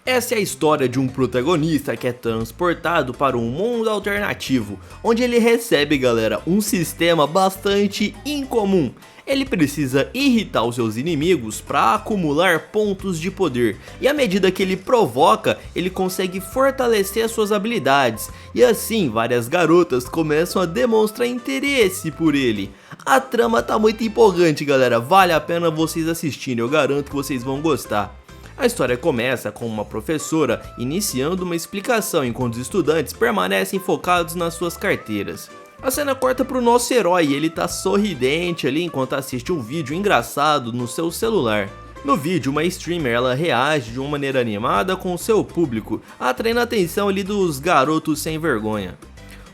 Essa é a história de um protagonista que é transportado para um mundo alternativo, onde ele recebe, galera, um sistema bastante incomum. Ele precisa irritar os seus inimigos para acumular pontos de poder, e à medida que ele provoca, ele consegue fortalecer suas habilidades, e assim várias garotas começam a demonstrar interesse por ele. A trama tá muito empolgante, galera, vale a pena vocês assistirem, eu garanto que vocês vão gostar. A história começa com uma professora iniciando uma explicação enquanto os estudantes permanecem focados nas suas carteiras. A cena corta pro nosso herói e ele tá sorridente ali enquanto assiste um vídeo engraçado no seu celular. No vídeo, uma streamer ela reage de uma maneira animada com o seu público, atraindo a atenção ali dos garotos sem vergonha.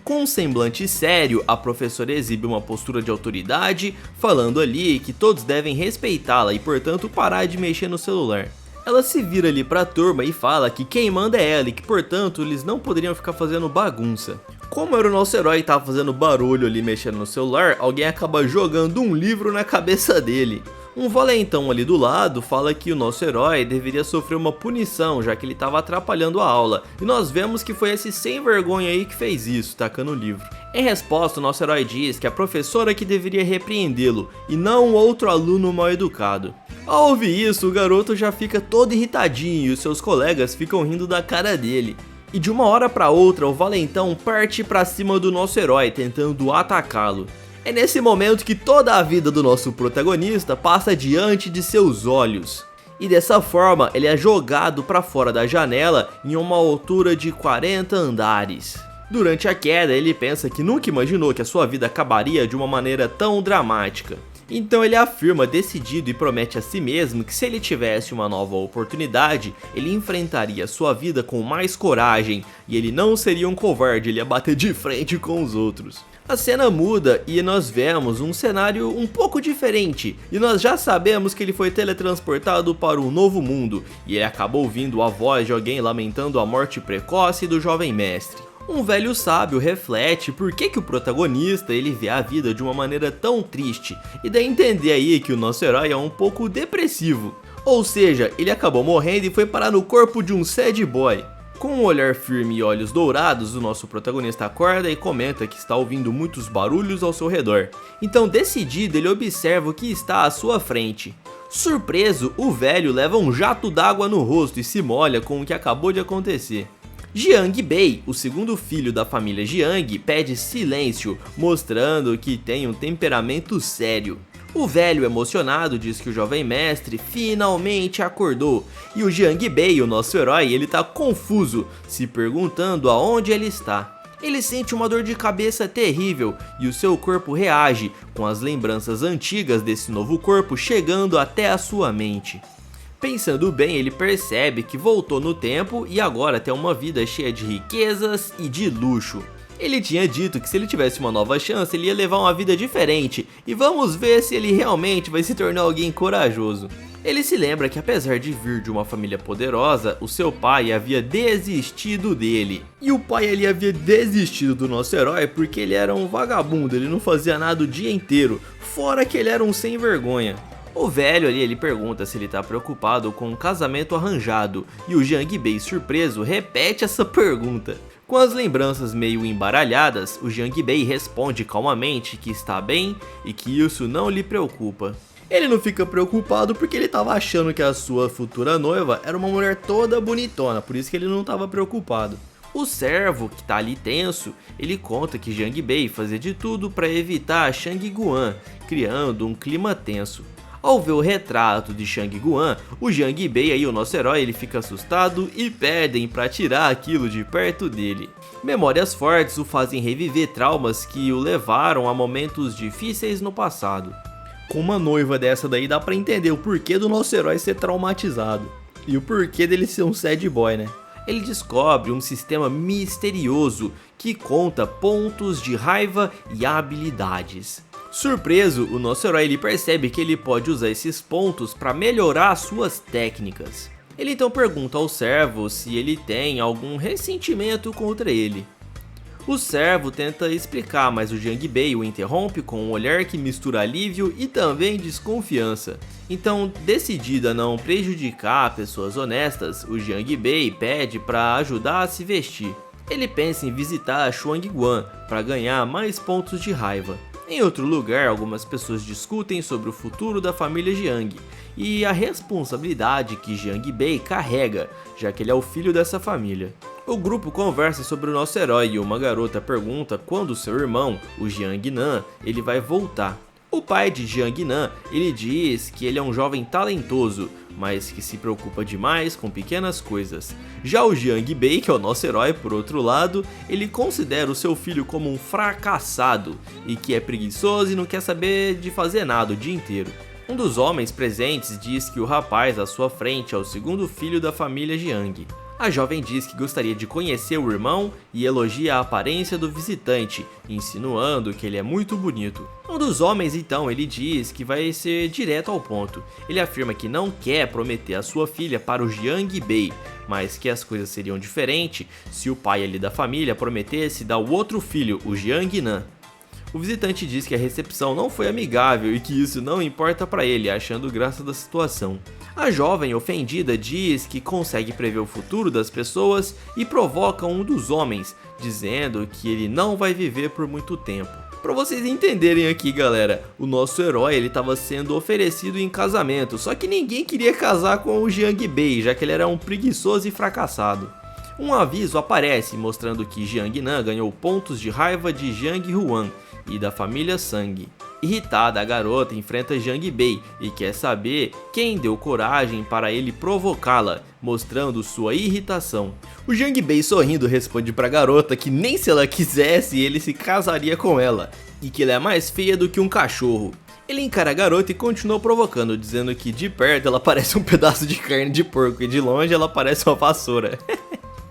Com um semblante sério, a professora exibe uma postura de autoridade, falando ali que todos devem respeitá-la e portanto parar de mexer no celular. Ela se vira ali pra turma e fala que quem manda é ela e que portanto eles não poderiam ficar fazendo bagunça. Como era o nosso herói e tava fazendo barulho ali mexendo no celular, alguém acaba jogando um livro na cabeça dele. Um valentão ali do lado fala que o nosso herói deveria sofrer uma punição já que ele estava atrapalhando a aula, e nós vemos que foi esse sem vergonha aí que fez isso, tacando o livro. Em resposta, o nosso herói diz que a professora que deveria repreendê-lo e não um outro aluno mal educado. Ao ouvir isso, o garoto já fica todo irritadinho e os seus colegas ficam rindo da cara dele. E de uma hora para outra, o valentão parte para cima do nosso herói, tentando atacá-lo. É nesse momento que toda a vida do nosso protagonista passa diante de seus olhos. E dessa forma, ele é jogado para fora da janela em uma altura de 40 andares. Durante a queda, ele pensa que nunca imaginou que a sua vida acabaria de uma maneira tão dramática. Então ele afirma decidido e promete a si mesmo que se ele tivesse uma nova oportunidade, ele enfrentaria sua vida com mais coragem e ele não seria um covarde, ele ia bater de frente com os outros. A cena muda e nós vemos um cenário um pouco diferente, e nós já sabemos que ele foi teletransportado para um novo mundo, e ele acabou ouvindo a voz de alguém lamentando a morte precoce do jovem mestre. Um velho sábio reflete por que o protagonista ele vê a vida de uma maneira tão triste, e dá a entender aí que o nosso herói é um pouco depressivo. Ou seja, ele acabou morrendo e foi parar no corpo de um sad boy. Com um olhar firme e olhos dourados, o nosso protagonista acorda e comenta que está ouvindo muitos barulhos ao seu redor. Então, decidido, ele observa o que está à sua frente. Surpreso, o velho leva um jato d'água no rosto e se molha com o que acabou de acontecer. Jiang Bei, o segundo filho da família Jiang, pede silêncio, mostrando que tem um temperamento sério. O velho, emocionado, diz que o jovem mestre finalmente acordou, e o Jiang Bei, o nosso herói, ele tá confuso, se perguntando aonde ele está. Ele sente uma dor de cabeça terrível e o seu corpo reage, com as lembranças antigas desse novo corpo chegando até a sua mente. Pensando bem, ele percebe que voltou no tempo e agora tem uma vida cheia de riquezas e de luxo. Ele tinha dito que se ele tivesse uma nova chance, ele ia levar uma vida diferente, e vamos ver se ele realmente vai se tornar alguém corajoso. Ele se lembra que apesar de vir de uma família poderosa, o seu pai havia desistido dele. E o pai ele havia desistido do nosso herói porque ele era um vagabundo, ele não fazia nada o dia inteiro, fora que ele era um sem vergonha. O velho ali ele pergunta se ele tá preocupado com um casamento arranjado, e o Jiang Bei, surpreso, repete essa pergunta. Com as lembranças meio embaralhadas, o Jiang Bei responde calmamente que está bem e que isso não lhe preocupa. Ele não fica preocupado porque ele estava achando que a sua futura noiva era uma mulher toda bonitona, por isso que ele não estava preocupado. O servo, que tá ali tenso, ele conta que Jiang Bei fazia de tudo para evitar Shang Guan, criando um clima tenso. Ao ver o retrato de Shang Guan, o Jiang Bei aí, o nosso herói, ele fica assustado e pedem para tirar aquilo de perto dele. Memórias fortes o fazem reviver traumas que o levaram a momentos difíceis no passado. Com uma noiva dessa daí dá pra entender o porquê do nosso herói ser traumatizado. E o porquê dele ser um sad boy, né? Ele descobre um sistema misterioso que conta pontos de raiva e habilidades. Surpreso, o nosso herói ele percebe que ele pode usar esses pontos para melhorar suas técnicas. Ele então pergunta ao servo se ele tem algum ressentimento contra ele. O servo tenta explicar, mas o Jiang Bei o interrompe com um olhar que mistura alívio e também desconfiança. Então, decidido a não prejudicar pessoas honestas, o Jiang Bei pede para ajudar a se vestir. Ele pensa em visitar Xuanguan para ganhar mais pontos de raiva. Em outro lugar, algumas pessoas discutem sobre o futuro da família Jiang e a responsabilidade que Jiang Bei carrega, já que ele é o filho dessa família. O grupo conversa sobre o nosso herói e uma garota pergunta quando seu irmão, o Jiang Nan, ele vai voltar. O pai de Jiang Nan, ele diz que ele é um jovem talentoso, mas que se preocupa demais com pequenas coisas. Já o Jiang Bei, que é o nosso herói, por outro lado, ele considera o seu filho como um fracassado e que é preguiçoso e não quer saber de fazer nada o dia inteiro. Um dos homens presentes diz que o rapaz à sua frente é o segundo filho da família Jiang. A jovem diz que gostaria de conhecer o irmão e elogia a aparência do visitante, insinuando que ele é muito bonito. Um dos homens então ele diz que vai ser direto ao ponto. Ele afirma que não quer prometer a sua filha para o Jiang Bei, mas que as coisas seriam diferentes se o pai ali da família prometesse dar o outro filho, o Jiang Nan. O visitante diz que a recepção não foi amigável e que isso não importa para ele, achando graça da situação. A jovem ofendida diz que consegue prever o futuro das pessoas e provoca um dos homens, dizendo que ele não vai viver por muito tempo. Pra vocês entenderem aqui, galera, o nosso herói ele estava sendo oferecido em casamento, só que ninguém queria casar com o Jiang Bei, já que ele era um preguiçoso e fracassado. Um aviso aparece mostrando que Jiang Nan ganhou pontos de raiva de Jiang Huan e da família Sang. Irritada, a garota enfrenta Jiang Bei e quer saber quem deu coragem para ele provocá-la, mostrando sua irritação. O Jiang Bei sorrindo responde para a garota que nem se ela quisesse ele se casaria com ela, e que ela é mais feia do que um cachorro. Ele encara a garota e continua provocando, dizendo que de perto ela parece um pedaço de carne de porco e de longe ela parece uma vassoura.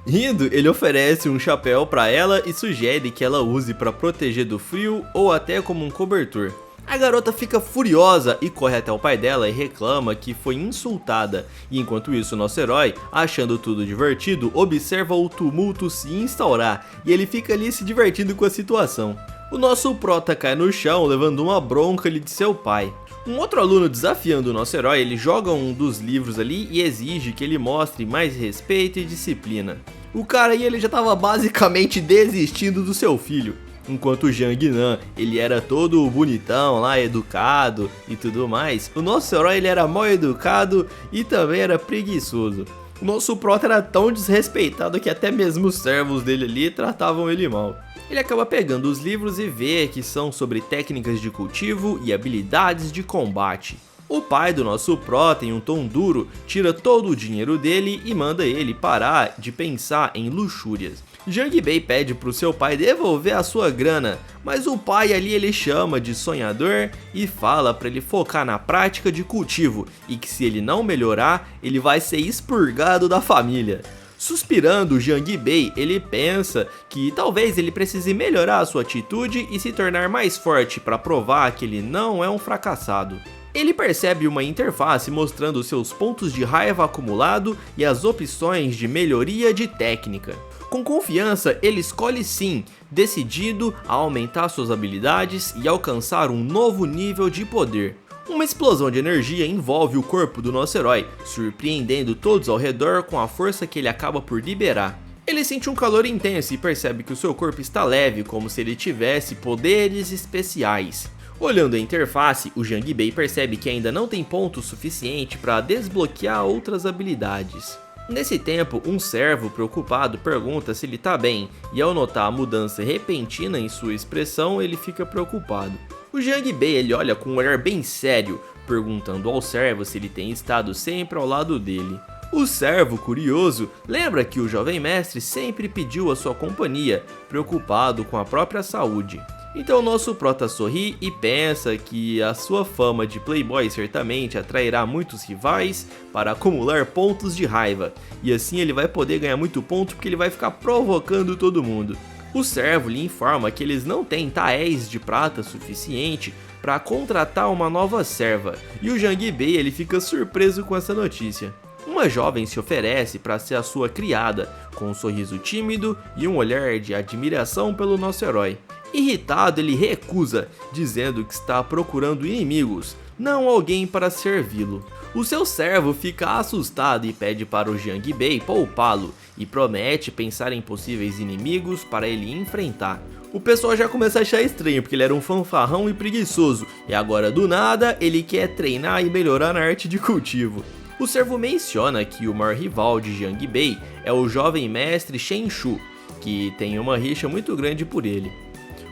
Rindo, ele oferece um chapéu para ela e sugere que ela use para proteger do frio ou até como um cobertor. A garota fica furiosa e corre até o pai dela e reclama que foi insultada. E enquanto isso, nosso herói, achando tudo divertido, observa o tumulto se instaurar e ele fica ali se divertindo com a situação. O nosso prota cai no chão levando uma bronca ali de seu pai. Um outro aluno desafiando o nosso herói, ele joga um dos livros ali e exige que ele mostre mais respeito e disciplina. O cara aí ele já estava basicamente desistindo do seu filho. Enquanto o Jiang Nan, ele era todo bonitão lá, educado e tudo mais, o nosso herói ele era mal educado e também era preguiçoso. O nosso prota era tão desrespeitado que até mesmo os servos dele ali tratavam ele mal. Ele acaba pegando os livros e vê que são sobre técnicas de cultivo e habilidades de combate. O pai do nosso prota, em um tom duro, tira todo o dinheiro dele e manda ele parar de pensar em luxúrias. Jiang Bei pede para o seu pai devolver a sua grana, mas o pai ali ele chama de sonhador e fala para ele focar na prática de cultivo e que se ele não melhorar, ele vai ser expurgado da família. Suspirando, Jiang Bei ele pensa que talvez ele precise melhorar a sua atitude e se tornar mais forte para provar que ele não é um fracassado. Ele percebe uma interface mostrando seus pontos de raiva acumulado e as opções de melhoria de técnica. Com confiança, ele escolhe sim, decidido a aumentar suas habilidades e alcançar um novo nível de poder. Uma explosão de energia envolve o corpo do nosso herói, surpreendendo todos ao redor com a força que ele acaba por liberar. Ele sente um calor intenso e percebe que o seu corpo está leve, como se ele tivesse poderes especiais. Olhando a interface, o Jiang Bei percebe que ainda não tem ponto suficiente para desbloquear outras habilidades. Nesse tempo, um servo preocupado pergunta se ele está bem, e ao notar a mudança repentina em sua expressão, ele fica preocupado. O Jiang Bei ele olha com um olhar bem sério, perguntando ao servo se ele tem estado sempre ao lado dele. O servo, curioso, lembra que o jovem mestre sempre pediu a sua companhia, preocupado com a própria saúde. Então nosso prota sorri e pensa que a sua fama de playboy certamente atrairá muitos rivais para acumular pontos de raiva, e assim ele vai poder ganhar muito ponto porque ele vai ficar provocando todo mundo. O servo lhe informa que eles não têm taéis de prata suficiente para contratar uma nova serva, e o Jiang Bei ele fica surpreso com essa notícia. Uma Uma jovem se oferece para ser a sua criada, com um sorriso tímido e um olhar de admiração pelo nosso herói. Irritado, ele recusa, dizendo que está procurando inimigos, não alguém para servi-lo. O seu servo fica assustado e pede para o Jiang Bei poupá-lo e promete pensar em possíveis inimigos para ele enfrentar. O pessoal já começa a achar estranho porque ele era um fanfarrão e preguiçoso, e agora do nada ele quer treinar e melhorar na arte de cultivo. O servo menciona que o maior rival de Jiang Bei é o jovem mestre Shen Shu, que tem uma rixa muito grande por ele.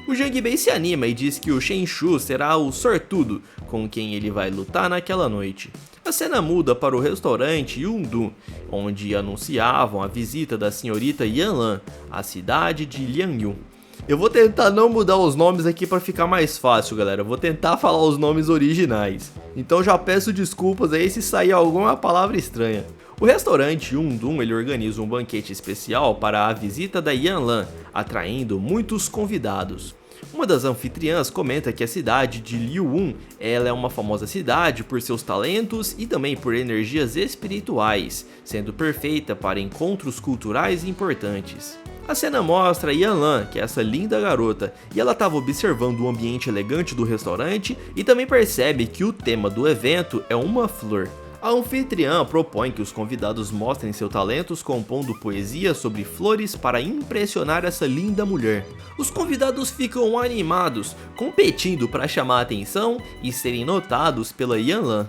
O Jiang Bei se anima e diz que o Shen Shu será o sortudo com quem ele vai lutar naquela noite. A cena muda para o restaurante Yundun, onde anunciavam a visita da senhorita Yanlan, à cidade de Liangyun. Eu vou tentar não mudar os nomes aqui para ficar mais fácil, galera. Eu vou tentar falar os nomes originais. Então já peço desculpas aí se sair alguma palavra estranha. O restaurante Yundun ele organiza um banquete especial para a visita da Yanlan, atraindo muitos convidados. Uma das anfitriãs comenta que a cidade de Liuwun ela é uma famosa cidade por seus talentos e também por energias espirituais, sendo perfeita para encontros culturais importantes. A cena mostra Yanlan, que é essa linda garota, e ela estava observando o ambiente elegante do restaurante e também percebe que o tema do evento é uma flor. A anfitriã propõe que os convidados mostrem seus talentos compondo poesia sobre flores para impressionar essa linda mulher. Os convidados ficam animados, competindo para chamar a atenção e serem notados pela Yanlan.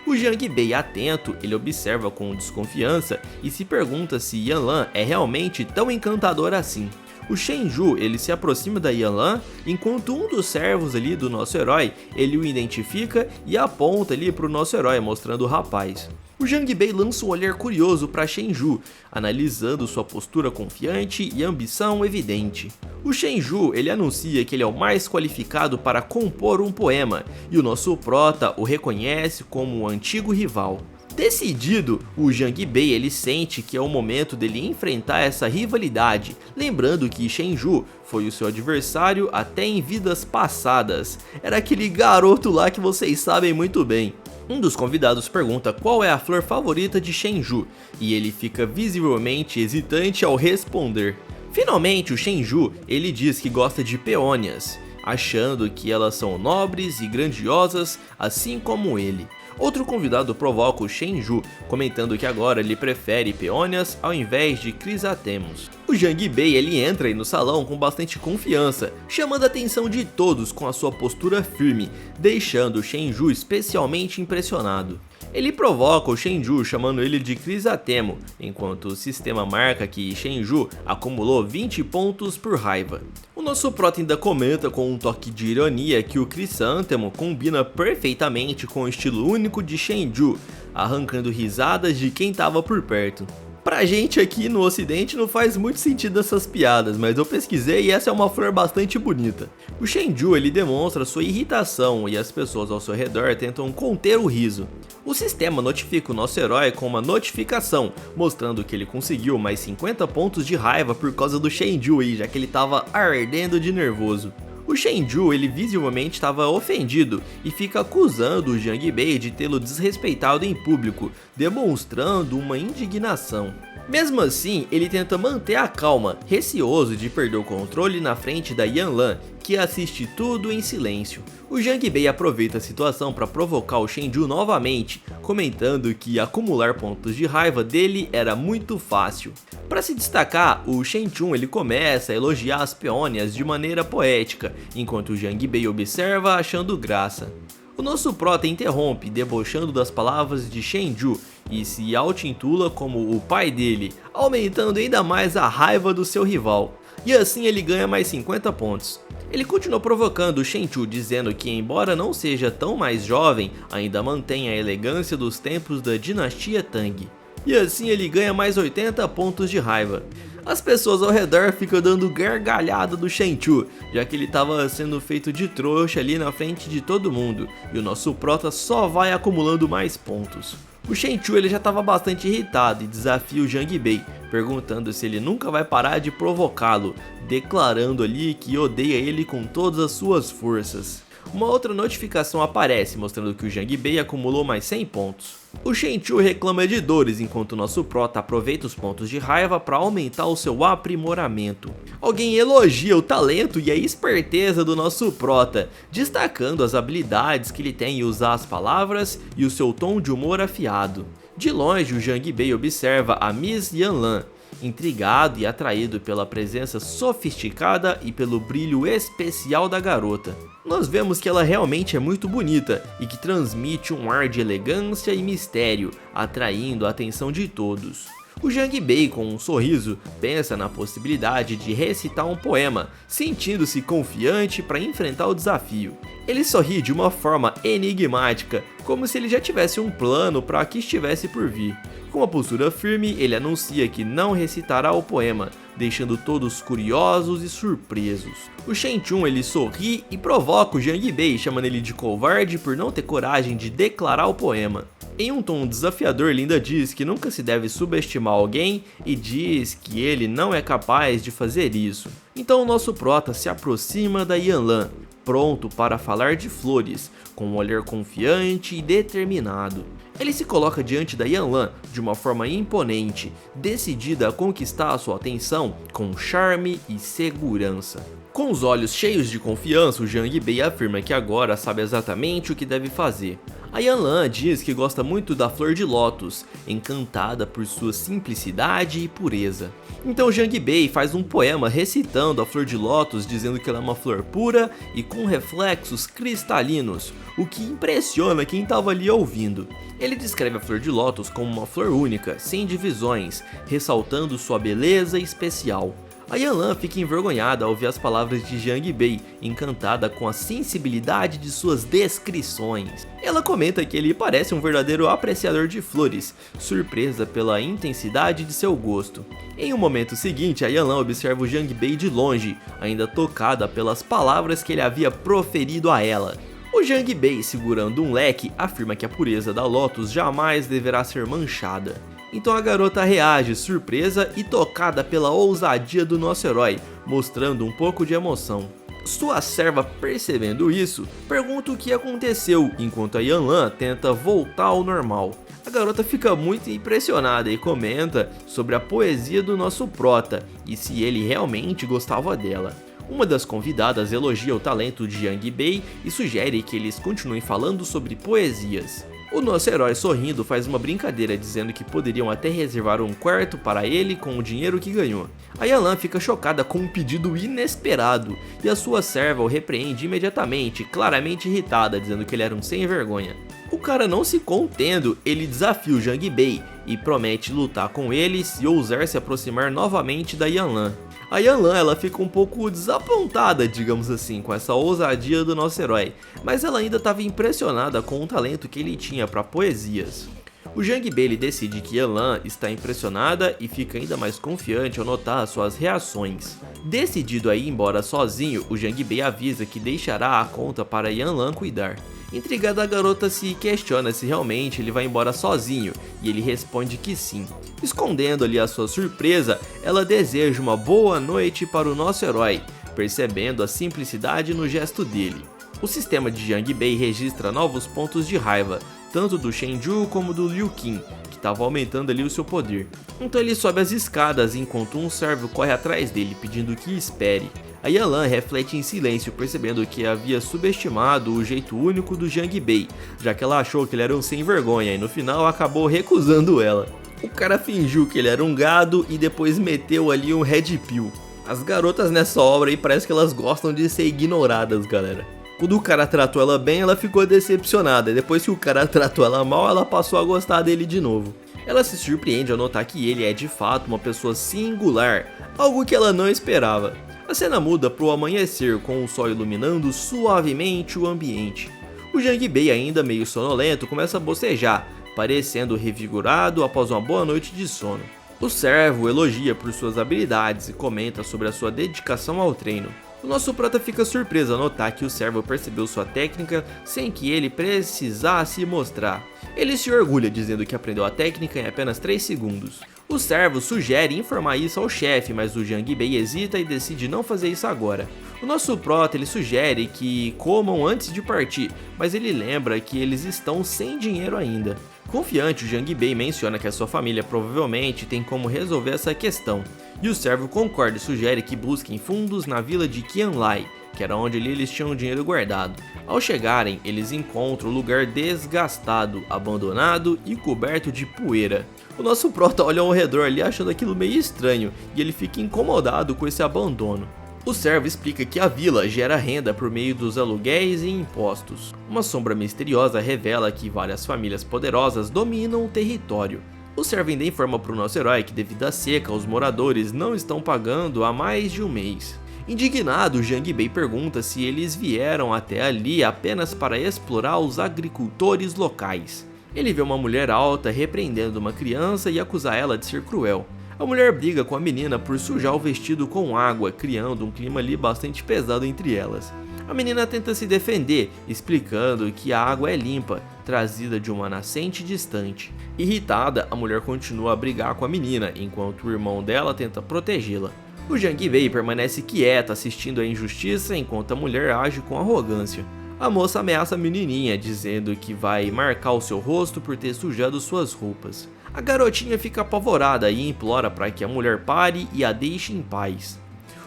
O Jiang Bei, atento, ele observa com desconfiança e se pergunta se Yanlan é realmente tão encantadora assim. O Shen Shu ele se aproxima da Yanlan, enquanto um dos servos ali do nosso herói, ele o identifica e aponta ali para o nosso herói, mostrando o rapaz. O Jiang Bei lança um olhar curioso para Shen Shu, analisando sua postura confiante e ambição evidente. O Shen Shu ele anuncia que ele é o mais qualificado para compor um poema, e o nosso prota o reconhece como um antigo rival. Decidido, o Jiang Bei ele sente que é o momento dele enfrentar essa rivalidade, lembrando que Shen Shu foi o seu adversário até em vidas passadas. Era aquele garoto lá que vocês sabem muito bem. Um dos convidados pergunta qual é a flor favorita de Shen Shu, e ele fica visivelmente hesitante ao responder. Finalmente o Shen Shu ele diz que gosta de peônias, achando que elas são nobres e grandiosas assim como ele. Outro convidado provoca o Shen Shu, comentando que agora ele prefere peônias ao invés de crisantemos. O Jiang Bei ele entra aí no salão com bastante confiança, chamando a atenção de todos com a sua postura firme, deixando o Shen Shu especialmente impressionado. Ele provoca o Shen Shu chamando ele de crisantemo, enquanto o sistema marca que Shen Shu acumulou 20 pontos por raiva. O nosso prota ainda comenta com um toque de ironia que o crisântemo combina perfeitamente com o estilo único de Shen Shu, arrancando risadas de quem estava por perto. Pra gente aqui no ocidente não faz muito sentido essas piadas, mas eu pesquisei e essa é uma flor bastante bonita. O Shen Shu ele demonstra sua irritação e as pessoas ao seu redor tentam conter o riso. O sistema notifica o nosso herói com uma notificação, mostrando que ele conseguiu mais 50 pontos de raiva por causa do Shen Shu aí, já que ele estava ardendo de nervoso. O Shen Shu ele visivelmente estava ofendido e fica acusando o Jiang Bei de tê-lo desrespeitado em público, demonstrando uma indignação. Mesmo assim, ele tenta manter a calma, receoso de perder o controle na frente da Yanlan, que assiste tudo em silêncio. O Jiang Bei aproveita a situação para provocar o Shen Shu novamente, comentando que acumular pontos de raiva dele era muito fácil. Para se destacar, o Shen Shu ele começa a elogiar as peônias de maneira poética, enquanto o Jiang Bei observa achando graça. O nosso prota interrompe, debochando das palavras de Shen Shu e se auto-intitula como o pai dele, aumentando ainda mais a raiva do seu rival. E assim ele ganha mais 50 pontos. Ele continua provocando o Shen Shu, dizendo que embora não seja tão mais jovem, ainda mantém a elegância dos tempos da dinastia Tang. E assim ele ganha mais 80 pontos de raiva. As pessoas ao redor ficam dando gargalhada do Shen Shu, já que ele estava sendo feito de trouxa ali na frente de todo mundo, e o nosso prota só vai acumulando mais pontos. O Shen Shu ele já estava bastante irritado e desafia o Jiang Bei, perguntando se ele nunca vai parar de provocá-lo, declarando ali que odeia ele com todas as suas forças. Uma outra notificação aparece mostrando que o Jiang Bei acumulou mais 100 pontos. O Shenchu reclama de dores enquanto nosso prota aproveita os pontos de raiva para aumentar o seu aprimoramento. Alguém elogia o talento e a esperteza do nosso prota, destacando as habilidades que ele tem em usar as palavras e o seu tom de humor afiado. De longe, o Jangbei observa a Miss Yanlan, intrigado e atraído pela presença sofisticada e pelo brilho especial da garota. Nós vemos que ela realmente é muito bonita e que transmite um ar de elegância e mistério, atraindo a atenção de todos. O Jangbei, com um sorriso, pensa na possibilidade de recitar um poema, sentindo-se confiante para enfrentar o desafio. Ele sorri de uma forma enigmática, como se ele já tivesse um plano para o que estivesse por vir. Com uma postura firme, ele anuncia que não recitará o poema, deixando todos curiosos e surpresos. O Shenchun ele sorri e provoca o Jangbei, chamando ele de covarde por não ter coragem de declarar o poema. Em um tom desafiador, ele ainda diz que nunca se deve subestimar alguém e diz que ele não é capaz de fazer isso. Então o nosso prota se aproxima da Yanlan, pronto para falar de flores, com um olhar confiante e determinado. Ele se coloca diante da Yanlan de uma forma imponente, decidida a conquistar a sua atenção com charme e segurança. Com os olhos cheios de confiança, o Jangbei afirma que agora sabe exatamente o que deve fazer. A Yanlan diz que gosta muito da flor de lótus, encantada por sua simplicidade e pureza. Então o Jangbei faz um poema recitando a flor de lótus, dizendo que ela é uma flor pura e com reflexos cristalinos, o que impressiona quem estava ali ouvindo. Ele descreve a flor de lótus como uma flor única, sem divisões, ressaltando sua beleza especial. A Yanlan fica envergonhada ao ouvir as palavras de Jangbei, encantada com a sensibilidade de suas descrições. Ela comenta que ele parece um verdadeiro apreciador de flores, surpresa pela intensidade de seu gosto. Em um momento seguinte, a Yanlan observa o Jangbei de longe, ainda tocada pelas palavras que ele havia proferido a ela. O Jangbei, segurando um leque, afirma que a pureza da Lotus jamais deverá ser manchada. Então a garota reage surpresa e tocada pela ousadia do nosso herói, mostrando um pouco de emoção. Sua serva, percebendo isso, pergunta o que aconteceu, enquanto a Yanlan tenta voltar ao normal. A garota fica muito impressionada e comenta sobre a poesia do nosso prota e se ele realmente gostava dela. Uma das convidadas elogia o talento de Jangbei e sugere que eles continuem falando sobre poesias. O nosso herói, sorrindo, faz uma brincadeira dizendo que poderiam até reservar um quarto para ele com o dinheiro que ganhou. A Yanlan fica chocada com um pedido inesperado e a sua serva o repreende imediatamente, claramente irritada, dizendo que ele era um sem vergonha. O cara, não se contendo, ele desafia o Jangbei e promete lutar com ele se ousar se aproximar novamente da Yanlan. A Yanlan ela fica um pouco desapontada, digamos assim, com essa ousadia do nosso herói, mas ela ainda estava impressionada com o talento que ele tinha para poesias. O Jangbei ele decide que Yanlan está impressionada e fica ainda mais confiante ao notar suas reações. Decidido a ir embora sozinho, o Jangbei avisa que deixará a conta para Yanlan cuidar. Intrigada, a garota se questiona se realmente ele vai embora sozinho, e ele responde que sim. Escondendo ali a sua surpresa, ela deseja uma boa noite para o nosso herói, percebendo a simplicidade no gesto dele. O sistema de Jangbei registra novos pontos de raiva, tanto do Shenju como do Liu Qin, que estava aumentando ali o seu poder. Então ele sobe as escadas enquanto um servo corre atrás dele pedindo que espere. A Yanlan reflete em silêncio, percebendo que havia subestimado o jeito único do Jangbei, já que ela achou que ele era um sem vergonha e no final acabou recusando ela. O cara fingiu que ele era um gado e depois meteu ali um red pill. As garotas nessa obra aí parece que elas gostam de ser ignoradas, galera. Quando o cara tratou ela bem, ela ficou decepcionada, e depois que o cara tratou ela mal, ela passou a gostar dele de novo. Ela se surpreende ao notar que ele é de fato uma pessoa singular, algo que ela não esperava. A cena muda para o amanhecer, com o sol iluminando suavemente o ambiente. O Jangbei, ainda meio sonolento, começa a bocejar, parecendo revigorado após uma boa noite de sono. O servo elogia por suas habilidades e comenta sobre a sua dedicação ao treino. O nosso prota fica surpreso ao notar que o servo percebeu sua técnica sem que ele precisasse mostrar. Ele se orgulha dizendo que aprendeu a técnica em apenas 3 segundos. O servo sugere informar isso ao chefe, mas o Jangbei hesita e decide não fazer isso agora. O nosso prota ele sugere que comam antes de partir, mas ele lembra que eles estão sem dinheiro ainda. Confiante, o Jang Bei menciona que a sua família provavelmente tem como resolver essa questão, e o servo concorda e sugere que busquem fundos na vila de Qianlai, que era onde eles tinham dinheiro guardado. Ao chegarem, eles encontram o lugar desgastado, abandonado e coberto de poeira. O nosso prota olha ao redor ali achando aquilo meio estranho, e ele fica incomodado com esse abandono. O servo explica que a vila gera renda por meio dos aluguéis e impostos. Uma sombra misteriosa revela que várias famílias poderosas dominam o território. O servo ainda informa para o nosso herói que devido à seca, os moradores não estão pagando há mais de um mês. Indignado, Jang Bei pergunta se eles vieram até ali apenas para explorar os agricultores locais. Ele vê uma mulher alta repreendendo uma criança e acusar ela de ser cruel. A mulher briga com a menina por sujar o vestido com água, criando um clima ali bastante pesado entre elas. A menina tenta se defender, explicando que a água é limpa, trazida de uma nascente distante. Irritada, a mulher continua a brigar com a menina, enquanto o irmão dela tenta protegê-la. O Jang Bei permanece quieta assistindo à injustiça enquanto a mulher age com arrogância. A moça ameaça a menininha, dizendo que vai marcar o seu rosto por ter sujado suas roupas. A garotinha fica apavorada e implora para que a mulher pare e a deixe em paz.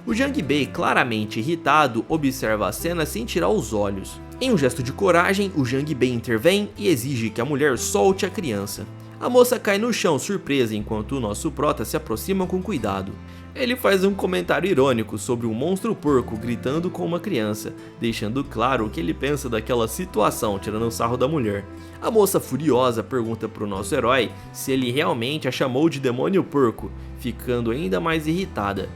O Jang Bei, claramente irritado, observa a cena sem tirar os olhos. Em um gesto de coragem, o Jang Bei intervém e exige que a mulher solte a criança. A moça cai no chão surpresa enquanto o nosso prota se aproxima com cuidado. Ele faz um comentário irônico sobre um monstro porco gritando com uma criança, deixando claro o que ele pensa daquela situação, tirando o sarro da mulher. A moça furiosa pergunta para o nosso herói se ele realmente a chamou de demônio porco, ficando ainda mais irritada.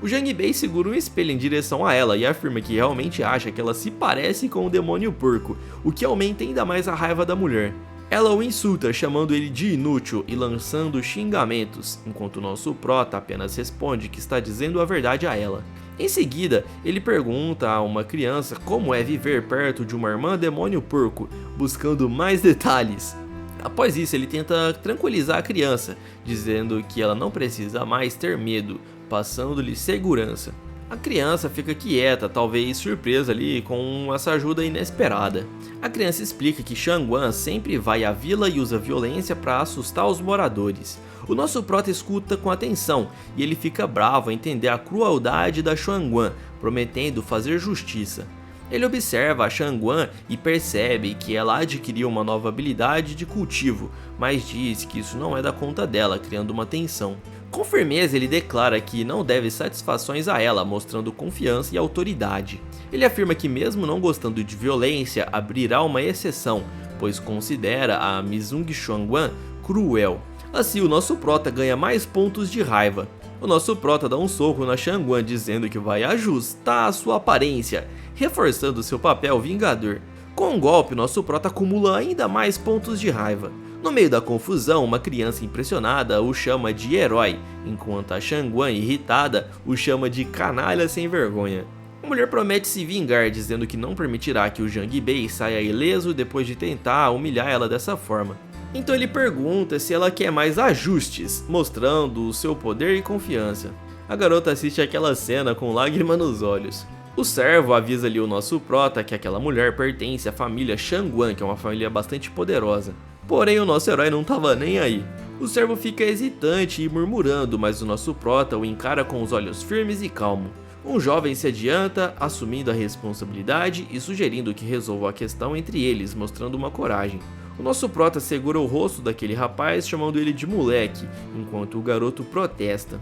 O Jang Bei segura um espelho em direção a ela e afirma que realmente acha que ela se parece com o demônio porco, o que aumenta ainda mais a raiva da mulher. Ela o insulta, chamando ele de inútil e lançando xingamentos, enquanto o nosso prota apenas responde que está dizendo a verdade a ela. Em seguida, ele pergunta a uma criança como é viver perto de uma irmã demônio porco, buscando mais detalhes. Após isso, ele tenta tranquilizar a criança, dizendo que ela não precisa mais ter medo, passando-lhe segurança. A criança fica quieta, talvez surpresa ali com essa ajuda inesperada. A criança explica que Shangguan sempre vai à vila e usa violência para assustar os moradores. O nosso prota escuta com atenção e ele fica bravo ao entender a crueldade da Shangguan, prometendo fazer justiça. Ele observa a Shangguan e percebe que ela adquiriu uma nova habilidade de cultivo, mas diz que isso não é da conta dela, criando uma tensão. Com firmeza, ele declara que não deve satisfações a ela, mostrando confiança e autoridade. Ele afirma que mesmo não gostando de violência, abrirá uma exceção, pois considera a Mizung Shangguan cruel. Assim, o nosso prota ganha mais pontos de raiva. O nosso prota dá um soco na Shangguan, dizendo que vai ajustar a sua aparência, reforçando seu papel vingador. Com um golpe, nosso prota acumula ainda mais pontos de raiva. No meio da confusão, uma criança impressionada o chama de herói, enquanto a Shangguan, irritada, o chama de canalha sem vergonha. A mulher promete se vingar, dizendo que não permitirá que o Jang Bei saia ileso depois de tentar humilhar ela dessa forma. Então ele pergunta se ela quer mais ajustes, mostrando o seu poder e confiança. A garota assiste aquela cena com lágrima nos olhos. O servo avisa ali o nosso prota que aquela mulher pertence à família Shangguan, que é uma família bastante poderosa. Porém, o nosso herói não estava nem aí. O servo fica hesitante e murmurando, mas o nosso prota o encara com os olhos firmes e calmo. Um jovem se adianta, assumindo a responsabilidade e sugerindo que resolva a questão entre eles, mostrando uma coragem. O nosso prota segura o rosto daquele rapaz, chamando ele de moleque, enquanto o garoto protesta.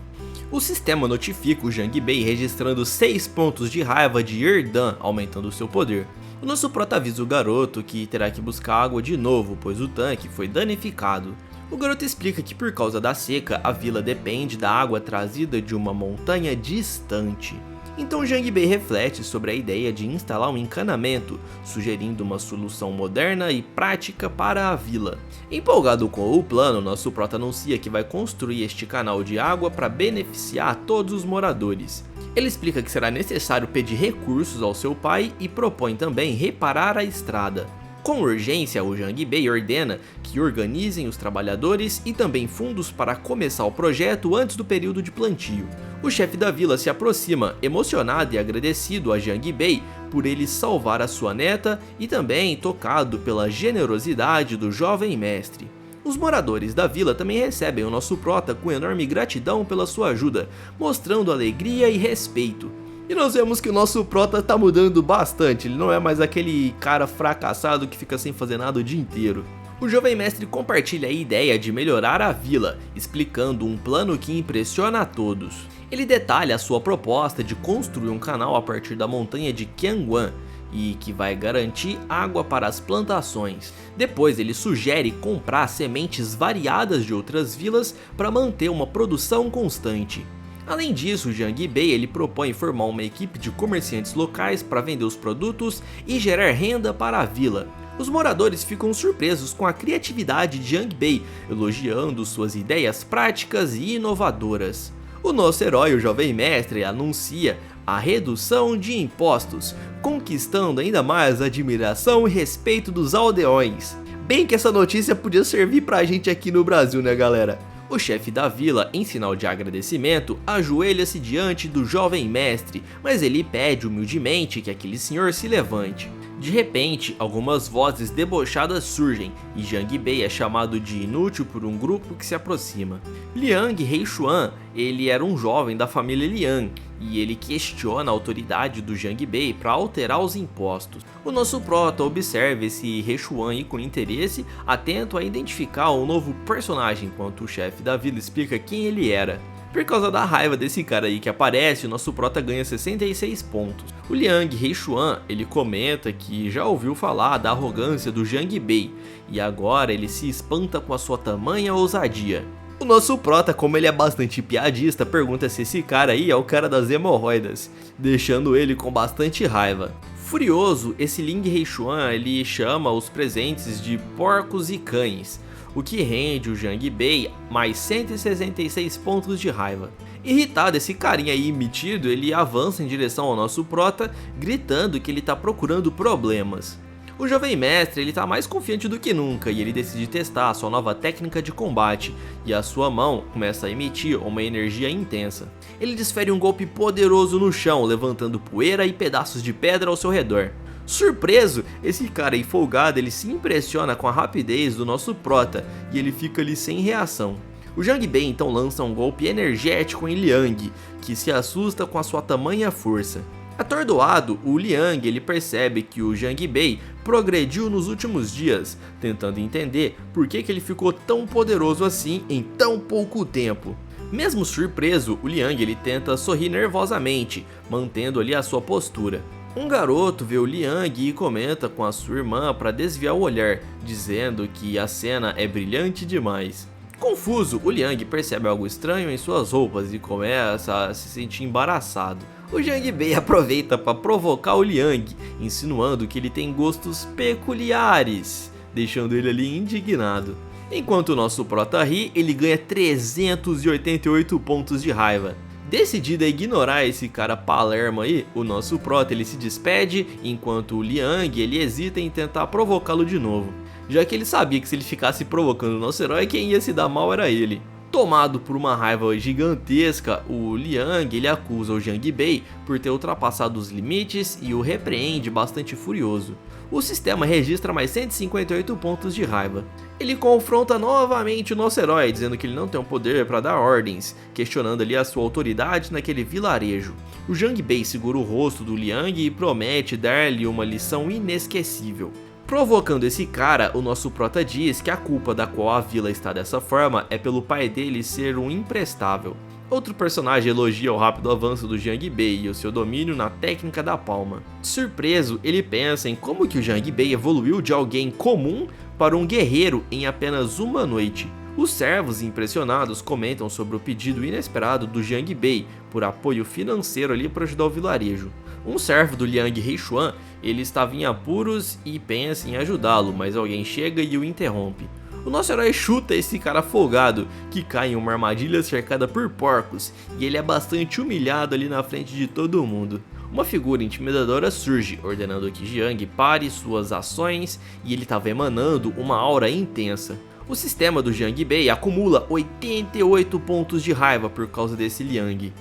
O sistema notifica o Jang Bei registrando 6 pontos de raiva de Erdan, aumentando seu poder. O nosso prota avisa o garoto que terá que buscar água de novo, pois o tanque foi danificado. O garoto explica que por causa da seca, a vila depende da água trazida de uma montanha distante. Então Jang Bei reflete sobre a ideia de instalar um encanamento, sugerindo uma solução moderna e prática para a vila. Empolgado com o plano, nosso prota anuncia que vai construir este canal de água para beneficiar todos os moradores. Ele explica que será necessário pedir recursos ao seu pai e propõe também reparar a estrada. Com urgência, o Jang Bei ordena que organizem os trabalhadores e também fundos para começar o projeto antes do período de plantio. O chefe da vila se aproxima, emocionado e agradecido a Jang Bei por ele salvar a sua neta e também tocado pela generosidade do jovem mestre. Os moradores da vila também recebem o nosso prota com enorme gratidão pela sua ajuda, mostrando alegria e respeito. E nós vemos que o nosso prota tá mudando bastante, ele não é mais aquele cara fracassado que fica sem fazer nada o dia inteiro. O jovem mestre compartilha a ideia de melhorar a vila, explicando um plano que impressiona a todos. Ele detalha a sua proposta de construir um canal a partir da montanha de Qiangwan e que vai garantir água para as plantações. Depois ele sugere comprar sementes variadas de outras vilas para manter uma produção constante. Além disso, Jiang Bei ele propõe formar uma equipe de comerciantes locais para vender os produtos e gerar renda para a vila. Os moradores ficam surpresos com a criatividade de Jiang Bei, elogiando suas ideias práticas e inovadoras. O nosso herói, o jovem mestre, anuncia a redução de impostos, conquistando ainda mais a admiração e respeito dos aldeões. Bem que essa notícia podia servir pra gente aqui no Brasil, né, galera? O chefe da vila, em sinal de agradecimento, ajoelha-se diante do jovem mestre, mas ele pede humildemente que aquele senhor se levante. De repente, algumas vozes debochadas surgem e Jiang Bei é chamado de inútil por um grupo que se aproxima. Liang Reishuan, ele era um jovem da família Liang e ele questiona a autoridade do Jiang Bei para alterar os impostos. O nosso prota observa esse Reishuan aí com interesse, atento a identificar um novo personagem, enquanto o chefe da vila explica quem ele era. Por causa da raiva desse cara aí que aparece, o nosso prota ganha 66 pontos. O Liang Reishuan, ele comenta que já ouviu falar da arrogância do Jiang Bei e agora ele se espanta com a sua tamanha ousadia. O nosso prota, como ele é bastante piadista, pergunta se esse cara aí é o cara das hemorroidas, deixando ele com bastante raiva. Furioso, esse Liang Reishuan ele chama os presentes de porcos e cães, o que rende o Jiang Bei mais 166 pontos de raiva. Irritado, esse carinha aí metido, ele avança em direção ao nosso prota, gritando que ele tá procurando problemas. O jovem mestre ele tá mais confiante do que nunca e ele decide testar a sua nova técnica de combate, e a sua mão começa a emitir uma energia intensa. Ele desfere um golpe poderoso no chão, levantando poeira e pedaços de pedra ao seu redor. Surpreso, esse cara aí folgado ele se impressiona com a rapidez do nosso prota e ele fica ali sem reação. O Jiang Bei então lança um golpe energético em Liang, que se assusta com a sua tamanha força. Atordoado, o Liang ele percebe que o Jiang Bei progrediu nos últimos dias, tentando entender por que ele ficou tão poderoso assim em tão pouco tempo. Mesmo surpreso, o Liang ele tenta sorrir nervosamente, mantendo ali a sua postura. Um garoto vê o Liang e comenta com a sua irmã para desviar o olhar, dizendo que a cena é brilhante demais. Confuso, o Liang percebe algo estranho em suas roupas e começa a se sentir embaraçado. O Jiang Bei aproveita para provocar o Liang, insinuando que ele tem gostos peculiares, deixando ele ali indignado. Enquanto o nosso prota ri, ele ganha 388 pontos de raiva. Decidido a ignorar esse cara palermo aí, o nosso prota ele se despede, enquanto o Liang ele hesita em tentar provocá-lo de novo, já que ele sabia que se ele ficasse provocando o nosso herói, quem ia se dar mal era ele. Tomado por uma raiva gigantesca, o Liang ele acusa o Jiang Bei por ter ultrapassado os limites e o repreende bastante furioso. O sistema registra mais 158 pontos de raiva. Ele confronta novamente o nosso herói, dizendo que ele não tem o poder para dar ordens, questionando ali a sua autoridade naquele vilarejo. O Jiang Bei segura o rosto do Liang e promete dar-lhe uma lição inesquecível. Provocando esse cara, o nosso prota diz que a culpa da qual a vila está dessa forma é pelo pai dele ser um imprestável. Outro personagem elogia o rápido avanço do Jiang Bei e o seu domínio na técnica da palma. Surpreso, ele pensa em como que o Jiang Bei evoluiu de alguém comum para um guerreiro em apenas uma noite. Os servos impressionados comentam sobre o pedido inesperado do Jiang Bei por apoio financeiro ali para ajudar o vilarejo. Um servo do Liang Reishuan, ele estava em apuros e pensa em ajudá-lo, mas alguém chega e o interrompe. O nosso herói chuta esse cara folgado, que cai em uma armadilha cercada por porcos, e ele é bastante humilhado ali na frente de todo mundo. Uma figura intimidadora surge, ordenando que Jiang pare suas ações, e ele estava emanando uma aura intensa. O sistema do Jiang Bei acumula 88 pontos de raiva por causa desse Liang.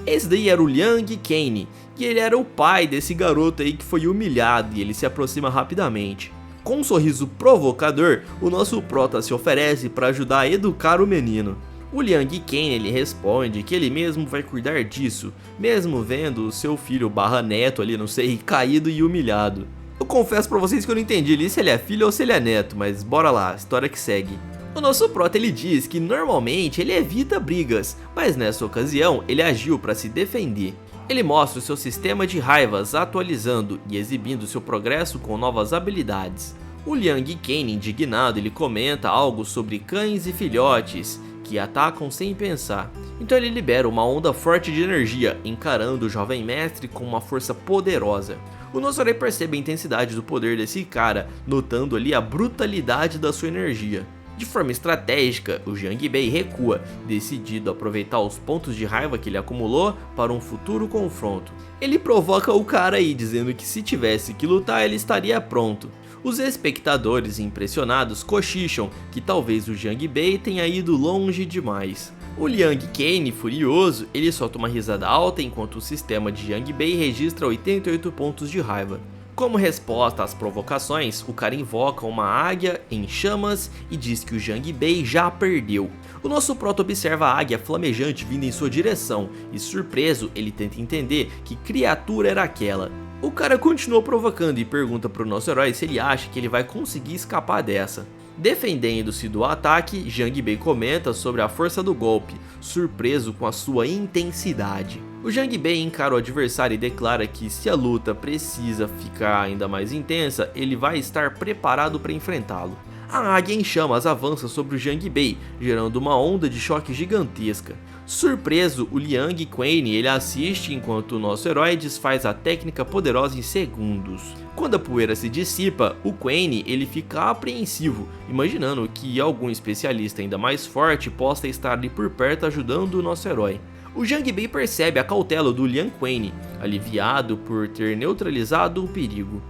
Esse daí era o Liang Kane, e ele era o pai desse garoto aí que foi humilhado, e ele se aproxima rapidamente. Com um sorriso provocador, o nosso prota se oferece para ajudar a educar o menino. O Liang Ken ele responde que ele mesmo vai cuidar disso, mesmo vendo o seu filho barra neto ali, não sei, caído e humilhado. Eu confesso pra vocês que eu não entendi ali se ele é filho ou se ele é neto, mas bora lá, história que segue. O nosso prota ele diz que normalmente ele evita brigas, mas nessa ocasião ele agiu para se defender. Ele mostra o seu sistema de raivas atualizando e exibindo seu progresso com novas habilidades. O Liang Ken indignado ele comenta algo sobre cães e filhotes que atacam sem pensar. Então ele libera uma onda forte de energia, encarando o jovem mestre com uma força poderosa. O nosso herói percebe a intensidade do poder desse cara, notando ali a brutalidade da sua energia. De forma estratégica, o Jiang Bei recua, decidido a aproveitar os pontos de raiva que ele acumulou para um futuro confronto. Ele provoca o cara aí, dizendo que se tivesse que lutar ele estaria pronto. Os espectadores impressionados cochicham que talvez o Jiang Bei tenha ido longe demais. O Liang Ken, furioso, ele solta uma risada alta enquanto o sistema de Jiang Bei registra 88 pontos de raiva. Como resposta às provocações, o cara invoca uma águia em chamas e diz que o Jiang Bei já perdeu. O nosso prota observa a águia flamejante vindo em sua direção e, surpreso, ele tenta entender que criatura era aquela. O cara continua provocando e pergunta para o nosso herói se ele acha que ele vai conseguir escapar dessa. Defendendo-se do ataque, Jiang Bei comenta sobre a força do golpe, surpreso com a sua intensidade. O Jiang Bei encara o adversário e declara que se a luta precisa ficar ainda mais intensa, ele vai estar preparado para enfrentá-lo. A águia em chamas avança sobre o Jiang Bei, gerando uma onda de choque gigantesca. Surpreso, o Liang Ken ele assiste enquanto o nosso herói desfaz a técnica poderosa em segundos. Quando a poeira se dissipa, o Ken ele fica apreensivo, imaginando que algum especialista ainda mais forte possa estar ali por perto ajudando o nosso herói. O Jiang Bei percebe a cautela do Liang Ken, aliviado por ter neutralizado o perigo.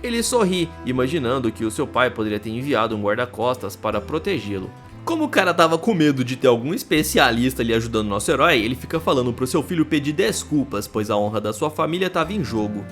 Ele sorri, imaginando que o seu pai poderia ter enviado um guarda-costas para protegê-lo. Como o cara tava com medo de ter algum especialista ali ajudando nosso herói, ele fica falando pro seu filho pedir desculpas, pois a honra da sua família estava em jogo.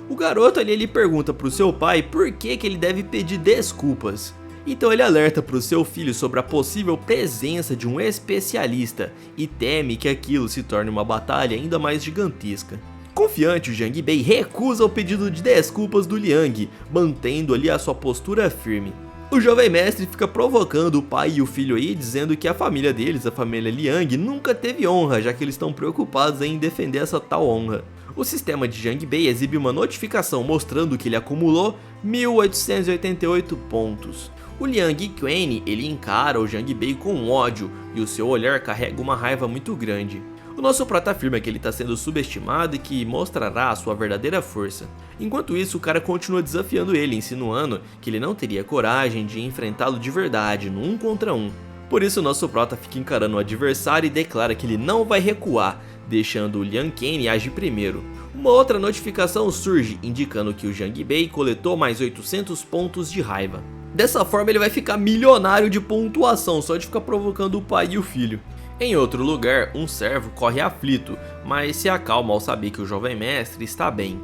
O garoto ali ele pergunta pro seu pai por que ele deve pedir desculpas. Então ele alerta pro seu filho sobre a possível presença de um especialista e teme que aquilo se torne uma batalha ainda mais gigantesca. Confiante, o Jiang Bei recusa o pedido de desculpas do Liang, mantendo ali a sua postura firme. O jovem mestre fica provocando o pai e o filho aí, dizendo que a família deles, a família Liang, nunca teve honra, já que eles estão preocupados em defender essa tal honra. O sistema de Jiang Bei exibe uma notificação mostrando que ele acumulou 1888 pontos. O Liang Ken ele encara o Jiang Bei com ódio e o seu olhar carrega uma raiva muito grande. O nosso prota afirma que ele está sendo subestimado e que mostrará a sua verdadeira força. Enquanto isso, o cara continua desafiando ele, insinuando que ele não teria coragem de enfrentá-lo de verdade no 1 contra 1. Por isso, o nosso prota fica encarando o adversário e declara que ele não vai recuar, deixando o Liang Ken agir primeiro. Uma outra notificação surge, indicando que o Jiang Bei coletou mais 800 pontos de raiva. Dessa forma, ele vai ficar milionário de pontuação, só de ficar provocando o pai e o filho. Em outro lugar, um servo corre aflito, mas se acalma ao saber que o jovem mestre está bem.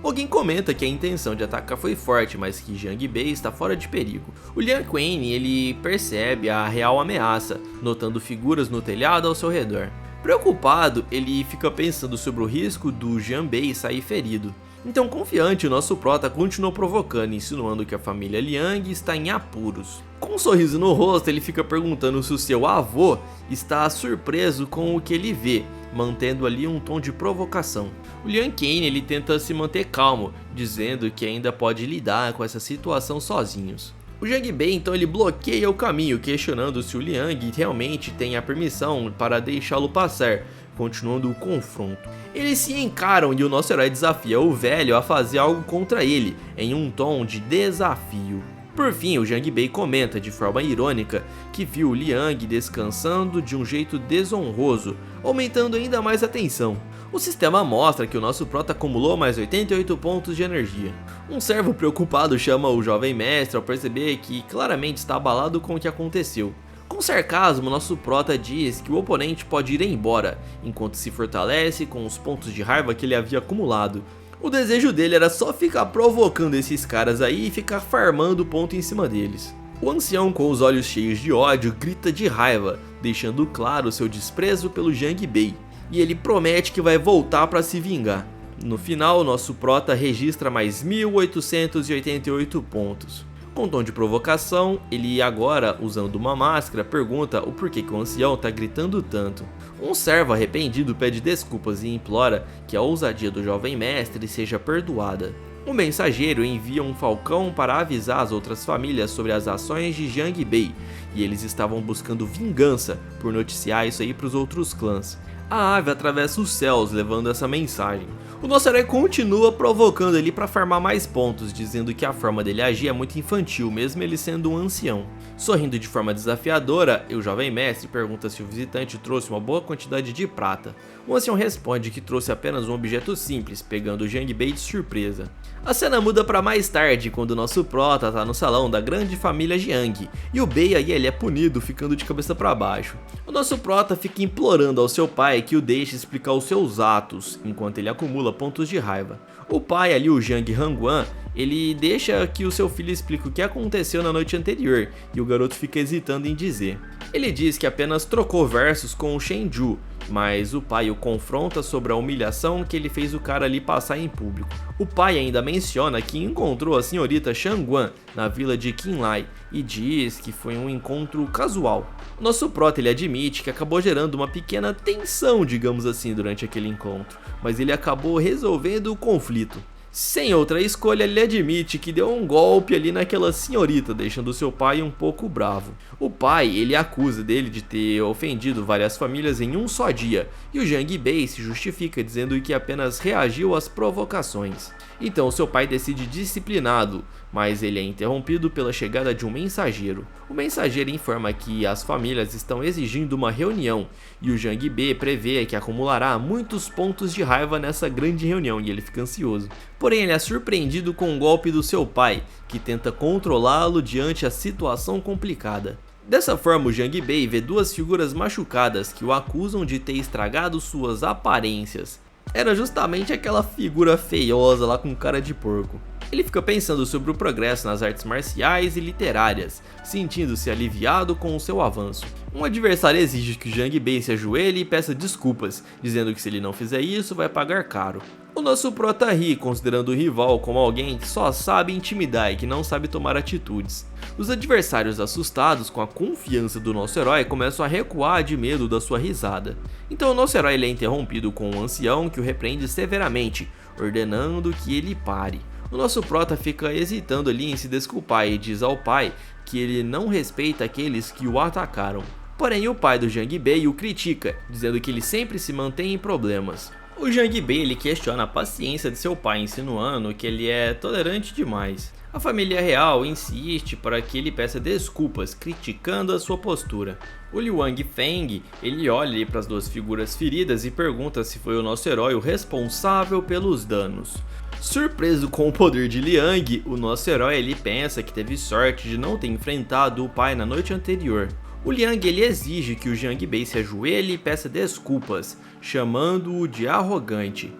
Alguém comenta que a intenção de atacar foi forte, mas que Jiang Bei está fora de perigo. O Liang Ken ele percebe a real ameaça, notando figuras no telhado ao seu redor. Preocupado, ele fica pensando sobre o risco do Jiang Bei sair ferido. Então, confiante, o nosso prota continuou provocando, insinuando que a família Liang está em apuros. Com um sorriso no rosto, ele fica perguntando se o seu avô está surpreso com o que ele vê, mantendo ali um tom de provocação. O Liang Ken ele tenta se manter calmo, dizendo que ainda pode lidar com essa situação sozinhos. O Jiang Bei então ele bloqueia o caminho, questionando se o Liang realmente tem a permissão para deixá-lo passar, continuando o confronto. Eles se encaram e o nosso herói desafia o velho a fazer algo contra ele, em um tom de desafio. Por fim, o Jiang Bei comenta de forma irônica que viu o Liang descansando de um jeito desonroso, aumentando ainda mais a tensão. O sistema mostra que o nosso prota acumulou mais 88 pontos de energia. Um servo preocupado chama o jovem mestre ao perceber que claramente está abalado com o que aconteceu. Com sarcasmo, nosso prota diz que o oponente pode ir embora, enquanto se fortalece com os pontos de raiva que ele havia acumulado. O desejo dele era só ficar provocando esses caras aí e ficar farmando ponto em cima deles. O ancião, com os olhos cheios de ódio, grita de raiva, deixando claro seu desprezo pelo Jang Bei, e ele promete que vai voltar para se vingar. No final, nosso prota registra mais 1888 pontos. Com tom de provocação, ele agora, usando uma máscara, pergunta o porquê que o ancião tá gritando tanto. Um servo arrependido pede desculpas e implora que a ousadia do jovem mestre seja perdoada. O mensageiro envia um falcão para avisar as outras famílias sobre as ações de Jang Bei, e eles estavam buscando vingança por noticiar isso aí para os outros clãs. A ave atravessa os céus levando essa mensagem. O nosso herói continua provocando ele para farmar mais pontos, dizendo que a forma dele agir é muito infantil, mesmo ele sendo um ancião. Sorrindo de forma desafiadora, o jovem mestre pergunta se o visitante trouxe uma boa quantidade de prata. O ancião responde que trouxe apenas um objeto simples, pegando o Jang Bei de surpresa. A cena muda para mais tarde, quando o nosso prota tá no salão da grande família Jiang, e o Bei aí ele é punido ficando de cabeça para baixo. O nosso prota fica implorando ao seu pai que o deixe explicar os seus atos, enquanto ele acumula pontos de raiva. O pai ali, o Jang Hangguan, ele deixa que o seu filho explique o que aconteceu na noite anterior, e o garoto fica hesitando em dizer. Ele diz que apenas trocou versos com o Shenju, mas o pai o confronta sobre a humilhação que ele fez o cara ali passar em público. O pai ainda menciona que encontrou a senhorita Shangguan na vila de Qinlai e diz que foi um encontro casual. Nosso prota ele admite que acabou gerando uma pequena tensão, digamos assim, durante aquele encontro, mas ele acabou resolvendo o conflito. Sem outra escolha, ele admite que deu um golpe ali naquela senhorita, deixando seu pai um pouco bravo. O pai, ele acusa dele de ter ofendido várias famílias em um só dia, e o Jang Bei se justifica dizendo que apenas reagiu às provocações. Então seu pai decide discipliná-lo, mas ele é interrompido pela chegada de um mensageiro. O mensageiro informa que as famílias estão exigindo uma reunião, e o Jang Bei prevê que acumulará muitos pontos de raiva nessa grande reunião, e ele fica ansioso. Porém, ele é surpreendido com um golpe do seu pai, que tenta controlá-lo diante a situação complicada. Dessa forma, o Jang Bei vê duas figuras machucadas que o acusam de ter estragado suas aparências. Era justamente aquela figura feiosa lá com cara de porco. Ele fica pensando sobre o progresso nas artes marciais e literárias, sentindo-se aliviado com o seu avanço. Um adversário exige que o Jang Bei se ajoelhe e peça desculpas, dizendo que se ele não fizer isso vai pagar caro. O nosso prota ri, considerando o rival como alguém que só sabe intimidar e que não sabe tomar atitudes. Os adversários, assustados com a confiança do nosso herói, começam a recuar de medo da sua risada. Então o nosso herói ele é interrompido com um ancião que o repreende severamente, ordenando que ele pare. O nosso prota fica hesitando ali em se desculpar e diz ao pai que ele não respeita aqueles que o atacaram. Porém, o pai do Jang Bei o critica, dizendo que ele sempre se mantém em problemas. O Jang Bei ele questiona a paciência de seu pai, insinuando que ele é tolerante demais. A família real insiste para que ele peça desculpas, criticando a sua postura. O Liu Feng ele olha para as duas figuras feridas e pergunta se foi o nosso herói o responsável pelos danos. Surpreso com o poder de Liang, o nosso herói ele pensa que teve sorte de não ter enfrentado o pai na noite anterior. O Liang ele exige que o Jang Bei se ajoelhe e peça desculpas, chamando-o de arrogante.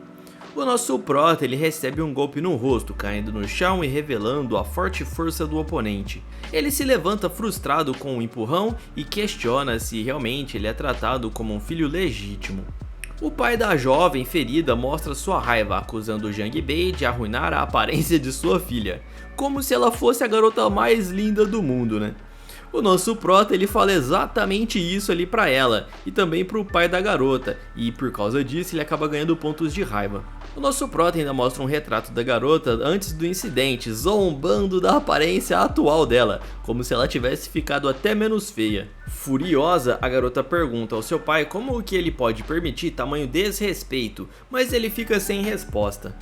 O nosso prota ele recebe um golpe no rosto, caindo no chão e revelando a forte força do oponente. Ele se levanta frustrado com um empurrão e questiona se realmente ele é tratado como um filho legítimo. O pai da jovem ferida mostra sua raiva, acusando o Jang Bei de arruinar a aparência de sua filha, como se ela fosse a garota mais linda do mundo, né? O nosso prota ele fala exatamente isso ali pra ela e também pro pai da garota, e por causa disso ele acaba ganhando pontos de raiva. O nosso prota ainda mostra um retrato da garota antes do incidente, zombando da aparência atual dela, como se ela tivesse ficado até menos feia. Furiosa, a garota pergunta ao seu pai como que ele pode permitir tamanho desrespeito, mas ele fica sem resposta.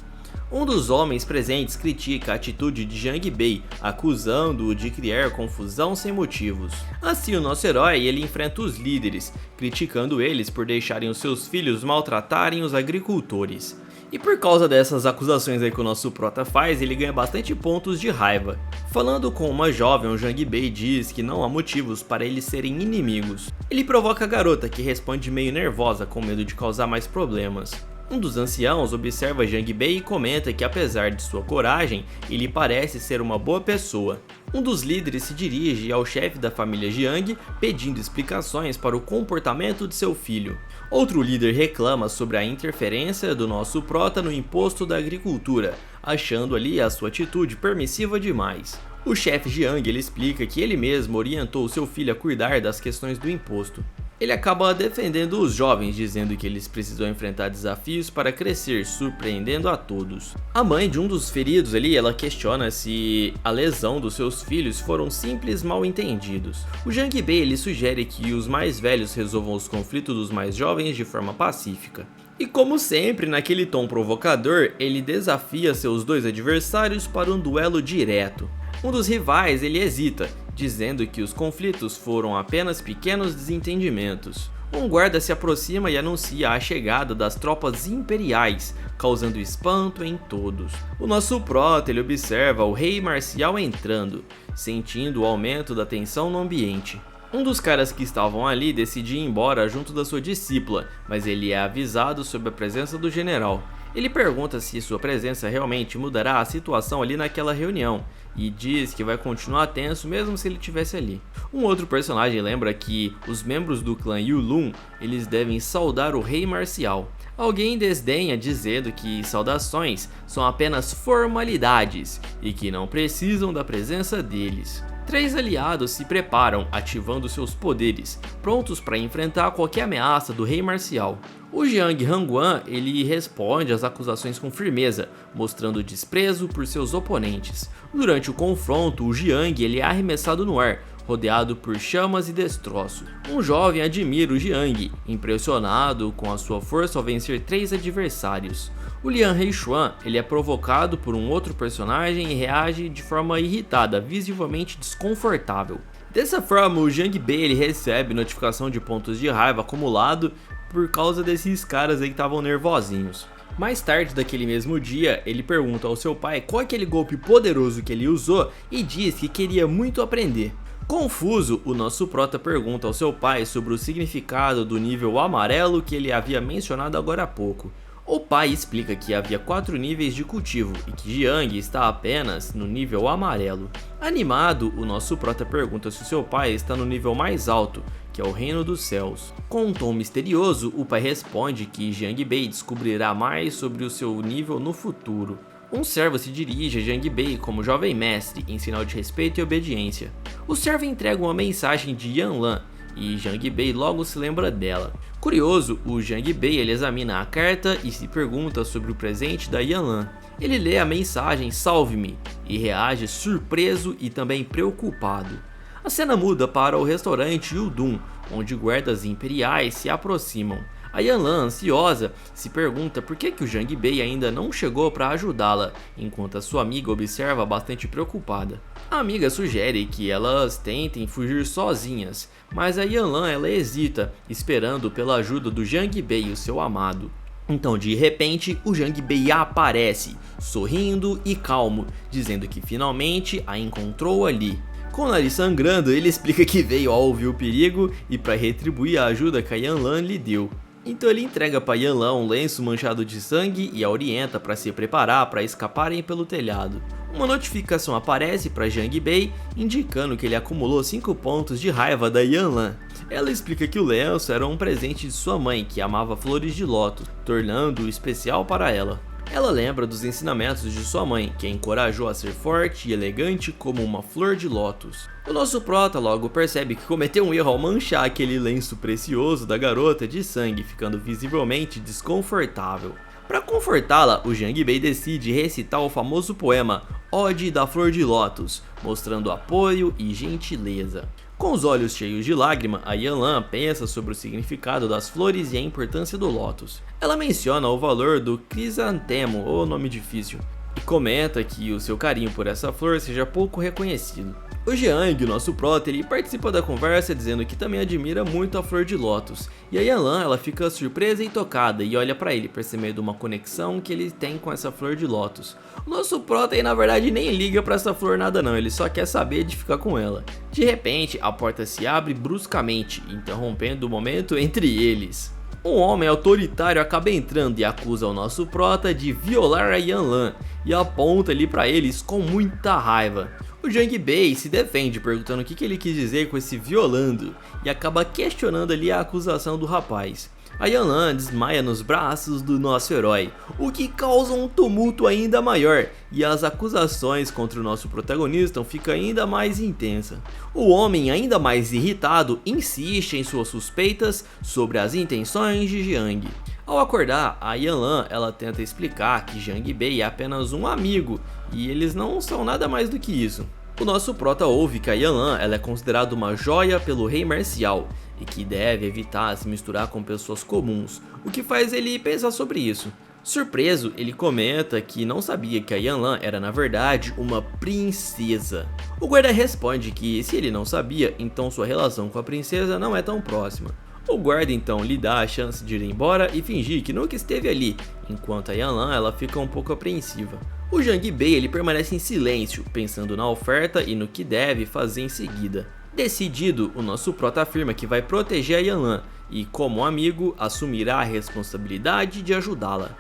Um dos homens presentes critica a atitude de Jang Bei, acusando-o de criar confusão sem motivos. Assim, o nosso herói ele enfrenta os líderes, criticando eles por deixarem os seus filhos maltratarem os agricultores. E por causa dessas acusações aí que o nosso prota faz, ele ganha bastante pontos de raiva. Falando com uma jovem, o Jang Bei diz que não há motivos para eles serem inimigos. Ele provoca a garota, que responde meio nervosa, com medo de causar mais problemas. Um dos anciãos observa Jang Bei e comenta que apesar de sua coragem, ele parece ser uma boa pessoa. Um dos líderes se dirige ao chefe da família Jiang pedindo explicações para o comportamento de seu filho. Outro líder reclama sobre a interferência do nosso prota no imposto da agricultura, achando ali a sua atitude permissiva demais. O chefe Jiang ele explica que ele mesmo orientou seu filho a cuidar das questões do imposto. Ele acaba defendendo os jovens, dizendo que eles precisam enfrentar desafios para crescer, surpreendendo a todos. A mãe de um dos feridos ali, ela questiona se a lesão dos seus filhos foram simples mal-entendidos. O Jang Bei ele sugere que os mais velhos resolvam os conflitos dos mais jovens de forma pacífica. E como sempre, naquele tom provocador, ele desafia seus dois adversários para um duelo direto. Um dos rivais ele hesita, dizendo que os conflitos foram apenas pequenos desentendimentos. Um guarda se aproxima e anuncia a chegada das tropas imperiais, causando espanto em todos. O nosso prota ele observa o rei marcial entrando, sentindo o aumento da tensão no ambiente. Um dos caras que estavam ali decide ir embora junto da sua discípula, mas ele é avisado sobre a presença do general. Ele pergunta se sua presença realmente mudará a situação ali naquela reunião, e diz que vai continuar tenso mesmo se ele estivesse ali. Um outro personagem lembra que os membros do clã Yulun, eles devem saudar o rei marcial. Alguém desdenha dizendo que saudações são apenas formalidades e que não precisam da presença deles. Três aliados se preparam, ativando seus poderes, prontos para enfrentar qualquer ameaça do rei marcial. O Jiang Hanguan ele responde às acusações com firmeza, mostrando desprezo por seus oponentes. Durante o confronto, o Jiang ele é arremessado no ar, rodeado por chamas e destroço. Um jovem admira o Jiang, impressionado com a sua força ao vencer três adversários. O Lian Heishuan ele é provocado por um outro personagem e reage de forma irritada, visivelmente desconfortável. Dessa forma, o Jang Bei ele recebe notificação de pontos de raiva acumulado por causa desses caras aí que estavam nervosinhos. Mais tarde daquele mesmo dia, ele pergunta ao seu pai qual é aquele golpe poderoso que ele usou e diz que queria muito aprender. Confuso, o nosso prota pergunta ao seu pai sobre o significado do nível amarelo que ele havia mencionado agora há pouco. O pai explica que havia 4 níveis de cultivo e que Jiang está apenas no nível amarelo. Animado, o nosso prota pergunta se o seu pai está no nível mais alto, que é o Reino dos Céus. Com um tom misterioso, o pai responde que Jiang Bei descobrirá mais sobre o seu nível no futuro. Um servo se dirige a Jang Bei como jovem mestre, em sinal de respeito e obediência. O servo entrega uma mensagem de Yanlan, e Jang Bei logo se lembra dela. Curioso, o Jang Bei ele examina a carta e se pergunta sobre o presente da Yanlan. Ele lê a mensagem "Salve-me" e reage surpreso e também preocupado. A cena muda para o restaurante Yudun, onde guardas imperiais se aproximam. A Yanlan, ansiosa, se pergunta por que o Jang Bei ainda não chegou para ajudá-la, enquanto a sua amiga observa bastante preocupada. A amiga sugere que elas tentem fugir sozinhas, mas a Yanlan ela hesita, esperando pela ajuda do Jang Bei, o seu amado. Então, de repente, o Jang Bei aparece, sorrindo e calmo, dizendo que finalmente a encontrou ali. Com o nariz sangrando, ele explica que veio ao ouvir o perigo e para retribuir a ajuda que a Yanlan lhe deu. Então ele entrega para Yanlan um lenço manchado de sangue e a orienta para se preparar para escaparem pelo telhado. Uma notificação aparece para Jang Bei, indicando que ele acumulou 5 pontos de raiva da Yanlan. Ela explica que o lenço era um presente de sua mãe, que amava flores de lótus, tornando-o especial para ela. Ela lembra dos ensinamentos de sua mãe, que a encorajou a ser forte e elegante como uma flor de lótus. O nosso prota logo percebe que cometeu um erro ao manchar aquele lenço precioso da garota de sangue, ficando visivelmente desconfortável. Para confortá-la, o Jang Bei decide recitar o famoso poema Ode da Flor de Lótus, mostrando apoio e gentileza. Com os olhos cheios de lágrima, a Yanlan pensa sobre o significado das flores e a importância do lótus. Ela menciona o valor do crisantemo, ou nome difícil, e comenta que o seu carinho por essa flor seja pouco reconhecido. O Jiang, nosso prota, ele participa da conversa dizendo que também admira muito a flor de lótus, e a Yanlan ela fica surpresa e tocada e olha pra ele, percebendo uma conexão que ele tem com essa flor de lótus. O nosso prota aí na verdade nem liga pra essa flor nada não, ele só quer saber de ficar com ela. De repente, a porta se abre bruscamente, interrompendo o momento entre eles. Um homem autoritário acaba entrando e acusa o nosso prota de violar a Yanlan e aponta ali pra eles com muita raiva. O Jang Bei se defende perguntando o que ele quis dizer com esse violando e acaba questionando ali a acusação do rapaz. A Yanlan desmaia nos braços do nosso herói, o que causa um tumulto ainda maior e as acusações contra o nosso protagonista ficam ainda mais intensas. O homem, ainda mais irritado, insiste em suas suspeitas sobre as intenções de Jiang. Ao acordar, a Yanlan ela tenta explicar que Jang Bei é apenas um amigo e eles não são nada mais do que isso. O nosso prota ouve que a Yanlan ela é considerada uma joia pelo rei marcial e que deve evitar se misturar com pessoas comuns, o que faz ele pensar sobre isso. Surpreso, ele comenta que não sabia que a Yanlan era na verdade uma princesa. O guarda responde que se ele não sabia, então sua relação com a princesa não é tão próxima. O guarda então lhe dá a chance de ir embora e fingir que nunca esteve ali, enquanto a Yanlan ela fica um pouco apreensiva. O Jang Bei ele permanece em silêncio, pensando na oferta e no que deve fazer em seguida. Decidido, o nosso prota afirma que vai proteger a Yanlan e, como amigo, assumirá a responsabilidade de ajudá-la.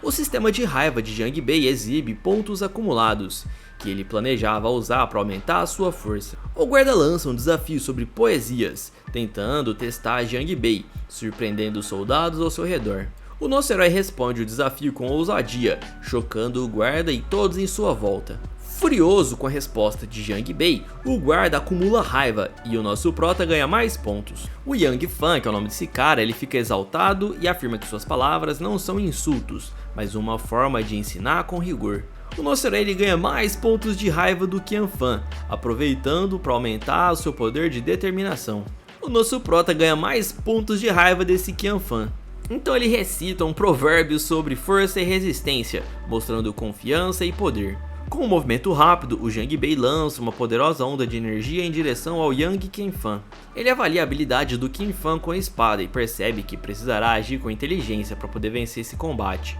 O sistema de raiva de Jang Bei exibe pontos acumulados, que ele planejava usar para aumentar a sua força. O guarda lança um desafio sobre poesias, tentando testar Jang Bei, surpreendendo os soldados ao seu redor. O nosso herói responde o desafio com ousadia, chocando o guarda e todos em sua volta. Furioso com a resposta de Jang Bei, o guarda acumula raiva e o nosso prota ganha mais pontos. O Yang Fan, que é o nome desse cara, ele fica exaltado e afirma que suas palavras não são insultos, mas uma forma de ensinar com rigor. O nosso herói ele ganha mais pontos de raiva do Qian Fan, aproveitando para aumentar o seu poder de determinação. O nosso prota ganha mais pontos de raiva desse Qian Fan. Então ele recita um provérbio sobre força e resistência, mostrando confiança e poder. Com um movimento rápido, o Jang Bei lança uma poderosa onda de energia em direção ao Yang Qianfan. Ele avalia a habilidade do Qianfan com a espada e percebe que precisará agir com inteligência para poder vencer esse combate.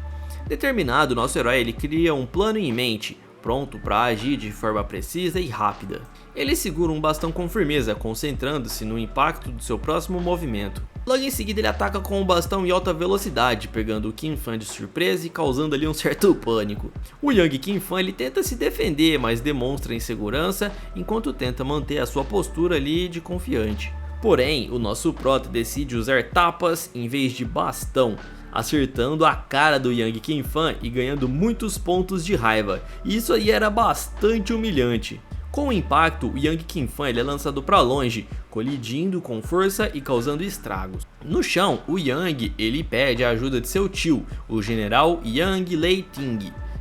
Determinado, nosso herói ele cria um plano em mente, pronto para agir de forma precisa e rápida. Ele segura um bastão com firmeza, concentrando-se no impacto do seu próximo movimento. Logo em seguida ele ataca com o bastão em alta velocidade, pegando o Qianfan de surpresa e causando ali um certo pânico. O Yang Qianfan ele tenta se defender, mas demonstra insegurança enquanto tenta manter a sua postura ali de confiante. Porém, o nosso prota decide usar tapas em vez de bastão, acertando a cara do Yang Qianfan e ganhando muitos pontos de raiva. E isso aí era bastante humilhante. Com o impacto, o Yang Qianfan ele é lançado para longe, colidindo com força e causando estragos. No chão, o Yang ele pede a ajuda de seu tio, o general Yang Leiting,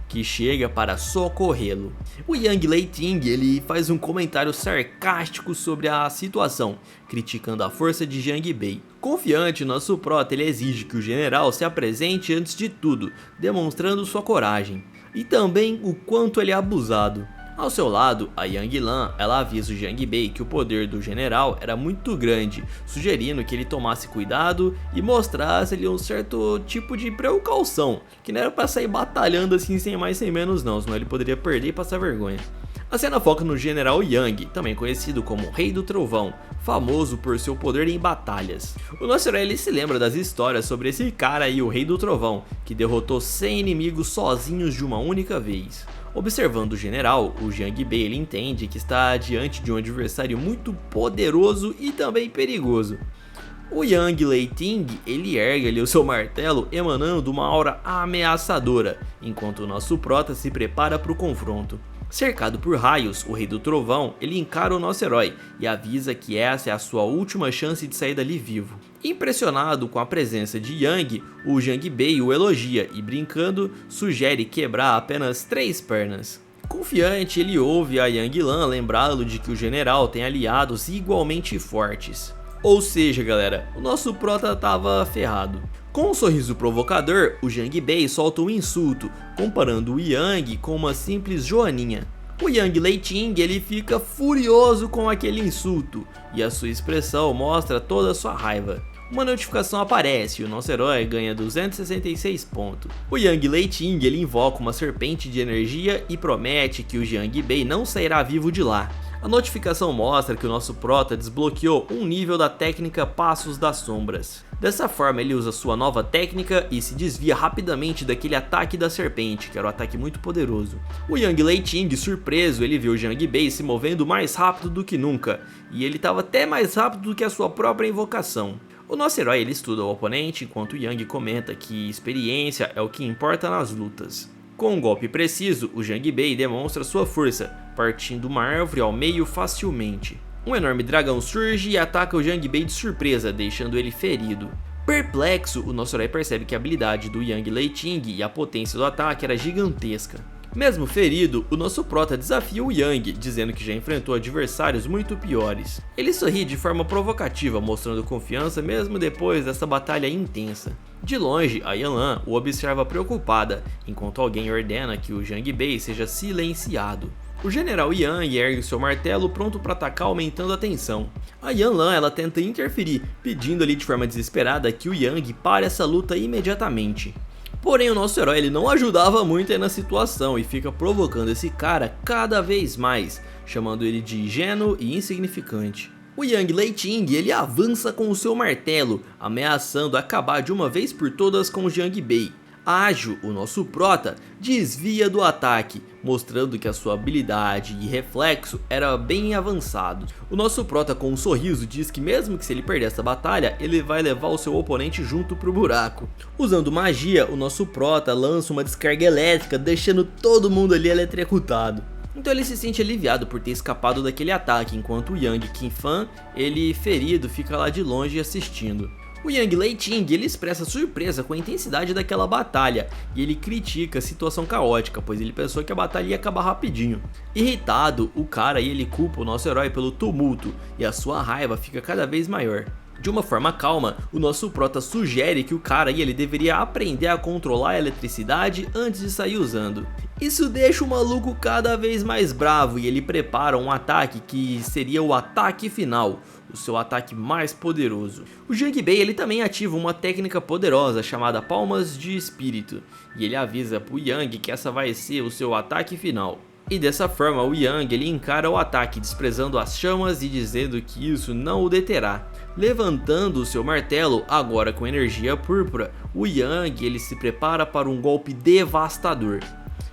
que chega para socorrê-lo. O Yang Leiting ele faz um comentário sarcástico sobre a situação, criticando a força de Jang Bei. Confiante, nosso prota ele exige que o general se apresente antes de tudo, demonstrando sua coragem, e também o quanto ele é abusado. Ao seu lado, a Yang Lan ela avisa o Jang Bei que o poder do general era muito grande, sugerindo que ele tomasse cuidado e mostrasse ali um certo tipo de precaução, que não era para sair batalhando assim sem mais sem menos não, senão ele poderia perder e passar vergonha. A cena foca no general Yang, também conhecido como Rei do Trovão, famoso por seu poder em batalhas. O nosso herói ele se lembra das histórias sobre esse cara aí, o Rei do Trovão, que derrotou 100 inimigos sozinhos de uma única vez. Observando o general, o Jang Bei ele entende que está diante de um adversário muito poderoso e também perigoso. O Yang Leiting ele ergue ali o seu martelo emanando uma aura ameaçadora, enquanto o nosso prota se prepara para o confronto. Cercado por raios, o Rei do Trovão ele encara o nosso herói e avisa que essa é a sua última chance de sair dali vivo. Impressionado com a presença de Yang, o Jang Bei o elogia e brincando sugere quebrar apenas 3 pernas. Confiante, ele ouve a Yang Lan lembrá-lo de que o general tem aliados igualmente fortes. Ou seja, galera, o nosso prota tava ferrado. Com um sorriso provocador, o Jang Bei solta um insulto, comparando o Yang com uma simples joaninha. O Yang Leiting ele fica furioso com aquele insulto, e a sua expressão mostra toda a sua raiva. Uma notificação aparece e o nosso herói ganha 266 pontos. O Yang Leiting ele invoca uma serpente de energia e promete que o Jang Bei não sairá vivo de lá. A notificação mostra que o nosso prota desbloqueou um nível da técnica Passos das Sombras. Dessa forma ele usa sua nova técnica e se desvia rapidamente daquele ataque da serpente, que era um ataque muito poderoso. O Yang Leiting, surpreso, ele vê o Jiang Bei se movendo mais rápido do que nunca, e ele estava até mais rápido do que a sua própria invocação. O nosso herói ele estuda o oponente, enquanto Yang comenta que experiência é o que importa nas lutas. Com um golpe preciso, o Jiang Bei demonstra sua força, partindo uma árvore ao meio facilmente. Um enorme dragão surge e ataca o Jiang Bei de surpresa, deixando ele ferido. Perplexo, o nosso herói percebe que a habilidade do Yang Leiting e a potência do ataque era gigantesca. Mesmo ferido, o nosso prota desafia o Yang, dizendo que já enfrentou adversários muito piores. Ele sorri de forma provocativa, mostrando confiança mesmo depois dessa batalha intensa. De longe, a Yanlan o observa preocupada, enquanto alguém ordena que o Jiang Bei seja silenciado. O general Yang ergue seu martelo pronto para atacar, aumentando a tensão. A Yanlan ela tenta interferir, pedindo ali de forma desesperada que o Yang pare essa luta imediatamente. Porém o nosso herói ele não ajudava muito aí na situação e fica provocando esse cara cada vez mais, chamando ele de ingênuo e insignificante. O Yang Leiting ele avança com o seu martelo, ameaçando acabar de uma vez por todas com o Jiang Bei. Ágil, o nosso prota desvia do ataque, mostrando que a sua habilidade e reflexo era bem avançado. O nosso prota com um sorriso diz que mesmo que se ele perder essa batalha, ele vai levar o seu oponente junto pro buraco. Usando magia, o nosso prota lança uma descarga elétrica, deixando todo mundo ali eletrocutado. Então ele se sente aliviado por ter escapado daquele ataque, enquanto o Yang Qinfan, ele ferido, fica lá de longe assistindo. O Yang Leiting ele expressa surpresa com a intensidade daquela batalha e ele critica a situação caótica, pois ele pensou que a batalha ia acabar rapidinho. Irritado, o cara ele culpa o nosso herói pelo tumulto e a sua raiva fica cada vez maior. De uma forma calma, o nosso prota sugere que o cara ele deveria aprender a controlar a eletricidade antes de sair usando. Isso deixa o maluco cada vez mais bravo e ele prepara um ataque que seria o ataque final, o seu ataque mais poderoso. O Jiang Bei ele também ativa uma técnica poderosa chamada Palmas de Espírito, e ele avisa pro Yang que essa vai ser o seu ataque final. E dessa forma o Yang ele encara o ataque desprezando as chamas e dizendo que isso não o deterá. Levantando o seu martelo, agora com energia púrpura, o Yang ele se prepara para um golpe devastador.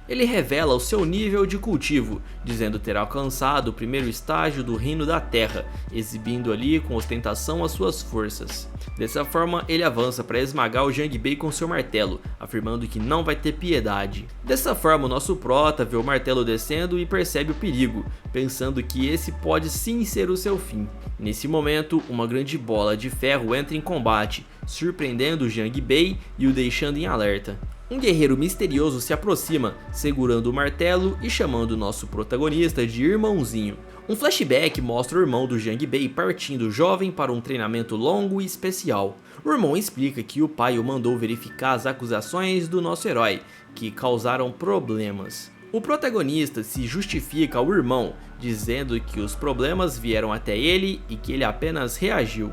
Ele revela o seu nível de cultivo, dizendo ter alcançado o primeiro estágio do Reino da Terra, exibindo ali com ostentação as suas forças. Dessa forma, ele avança para esmagar o Jiang Bei com seu martelo, afirmando que não vai ter piedade. Dessa forma, o nosso prota vê o martelo descendo e percebe o perigo, pensando que esse pode sim ser o seu fim. Nesse momento, uma grande bola de ferro entra em combate, surpreendendo o Jiang Bei e o deixando em alerta. Um guerreiro misterioso se aproxima, segurando o martelo e chamando o nosso protagonista de irmãozinho. Um flashback mostra o irmão do Jiang Bei partindo jovem para um treinamento longo e especial. O irmão explica que o pai o mandou verificar as acusações do nosso herói, que causaram problemas. O protagonista se justifica ao irmão, dizendo que os problemas vieram até ele e que ele apenas reagiu.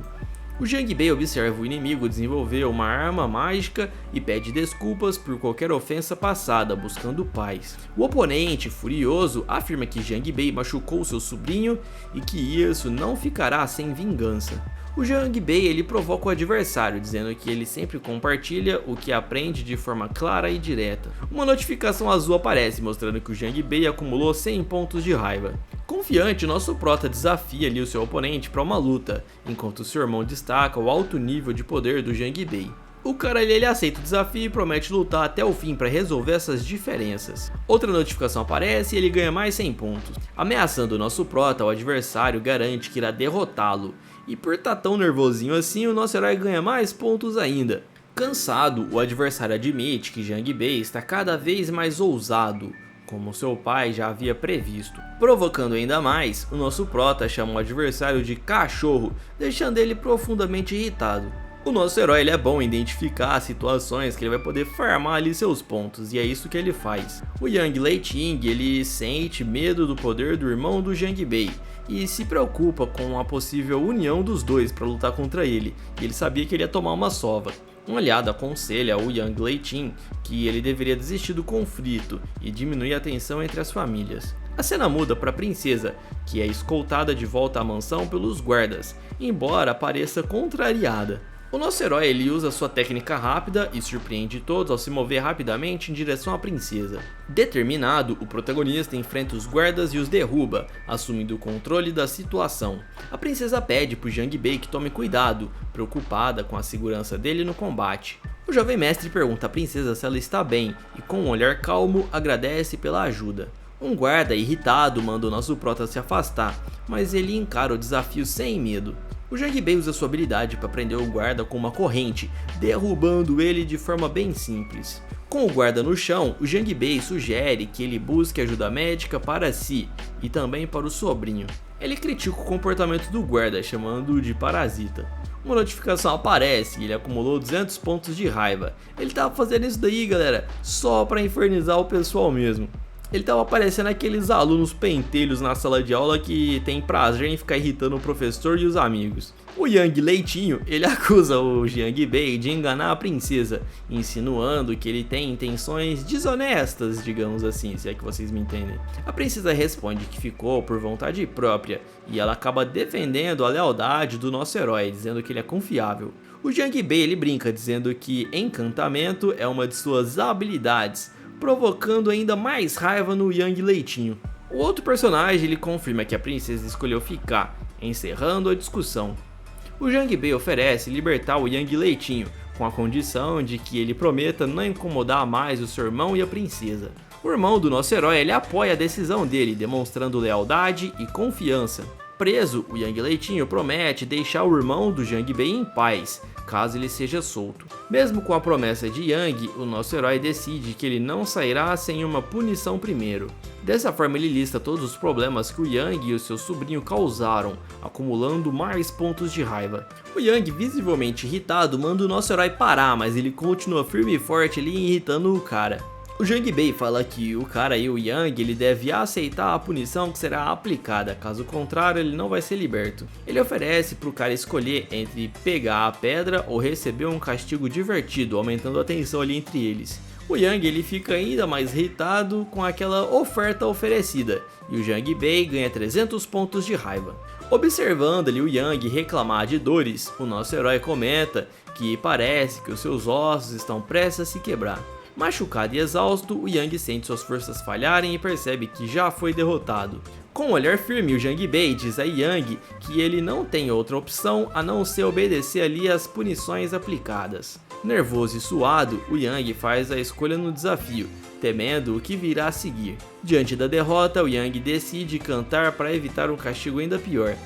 O Jiang Bei observa o inimigo desenvolver uma arma mágica e pede desculpas por qualquer ofensa passada, buscando paz. O oponente, furioso, afirma que Jiang Bei machucou seu sobrinho e que isso não ficará sem vingança. O Jiang Bei ele provoca o adversário, dizendo que ele sempre compartilha o que aprende de forma clara e direta. Uma notificação azul aparece, mostrando que o Jiang Bei acumulou 100 pontos de raiva. Confiante, nosso prota desafia ali o seu oponente para uma luta, enquanto seu irmão destaca o alto nível de poder do Jiang Bei. O cara ele aceita o desafio e promete lutar até o fim para resolver essas diferenças. Outra notificação aparece e ele ganha mais 100 pontos. Ameaçando o nosso prota, o adversário garante que irá derrotá-lo. E por estar tão nervosinho assim, o nosso herói ganha mais pontos ainda. Cansado, o adversário admite que Jiang Bei está cada vez mais ousado, como seu pai já havia previsto. Provocando ainda mais, o nosso prota chama o adversário de cachorro, deixando ele profundamente irritado. O nosso herói ele é bom em identificar situações que ele vai poder farmar ali seus pontos, e é isso que ele faz. O Yang Leiting ele sente medo do poder do irmão do Jiang Bei e se preocupa com a possível união dos dois para lutar contra ele, e ele sabia que ele ia tomar uma sova. Um aliado aconselha ao Yang Leiting que ele deveria desistir do conflito e diminuir a tensão entre as famílias. A cena muda para a princesa, que é escoltada de volta à mansão pelos guardas, embora pareça contrariada. O nosso herói ele usa sua técnica rápida e surpreende todos ao se mover rapidamente em direção à princesa. Determinado, o protagonista enfrenta os guardas e os derruba, assumindo o controle da situação. A princesa pede pro Jang Bei que tome cuidado, preocupada com a segurança dele no combate. O jovem mestre pergunta à princesa se ela está bem e com um olhar calmo agradece pela ajuda. Um guarda irritado manda o nosso prota se afastar, mas ele encara o desafio sem medo. O Jang Bei usa sua habilidade para prender o guarda com uma corrente, derrubando ele de forma bem simples. Com o guarda no chão, o Jang Bei sugere que ele busque ajuda médica para si e também para o sobrinho. Ele critica o comportamento do guarda, chamando-o de parasita. Uma notificação aparece e ele acumulou 200 pontos de raiva. Ele tava fazendo isso daí, galera, só para infernizar o pessoal mesmo. Ele tava parecendo aqueles alunos pentelhos na sala de aula que tem prazer em ficar irritando o professor e os amigos. O Yang Leitinho, ele acusa o Jang Bei de enganar a princesa, insinuando que ele tem intenções desonestas, digamos assim, se é que vocês me entendem. A princesa responde que ficou por vontade própria, e ela acaba defendendo a lealdade do nosso herói, dizendo que ele é confiável. O Jang Bei ele brinca dizendo que encantamento é uma de suas habilidades, provocando ainda mais raiva no Yang Leitinho. O outro personagem ele confirma que a princesa escolheu ficar, encerrando a discussão. O Jang Bei oferece libertar o Yang Leitinho, com a condição de que ele prometa não incomodar mais o seu irmão e a princesa. O irmão do nosso herói ele apoia a decisão dele, demonstrando lealdade e confiança. Preso, o Yang Leitinho promete deixar o irmão do Jang Bei em paz, caso ele seja solto. Mesmo com a promessa de Yang, o nosso herói decide que ele não sairá sem uma punição primeiro. Dessa forma ele lista todos os problemas que o Yang e o seu sobrinho causaram, acumulando mais pontos de raiva. O Yang, visivelmente irritado, manda o nosso herói parar, mas ele continua firme e forte ali irritando o cara. O Jang Bei fala que o cara e o Yang ele deve aceitar a punição que será aplicada, caso contrário ele não vai ser liberto. Ele oferece para o cara escolher entre pegar a pedra ou receber um castigo divertido, aumentando a tensão ali entre eles. O Yang ele fica ainda mais irritado com aquela oferta oferecida, e o Jang Bei ganha 300 pontos de raiva. Observando ali o Yang reclamar de dores, o nosso herói comenta que parece que os seus ossos estão prestes a se quebrar. Machucado e exausto, o Yang sente suas forças falharem e percebe que já foi derrotado. Com um olhar firme, o Jang Bei diz a Yang que ele não tem outra opção a não ser obedecer ali às punições aplicadas. Nervoso e suado, o Yang faz a escolha no desafio, temendo o que virá a seguir. Diante da derrota, o Yang decide cantar para evitar um castigo ainda pior.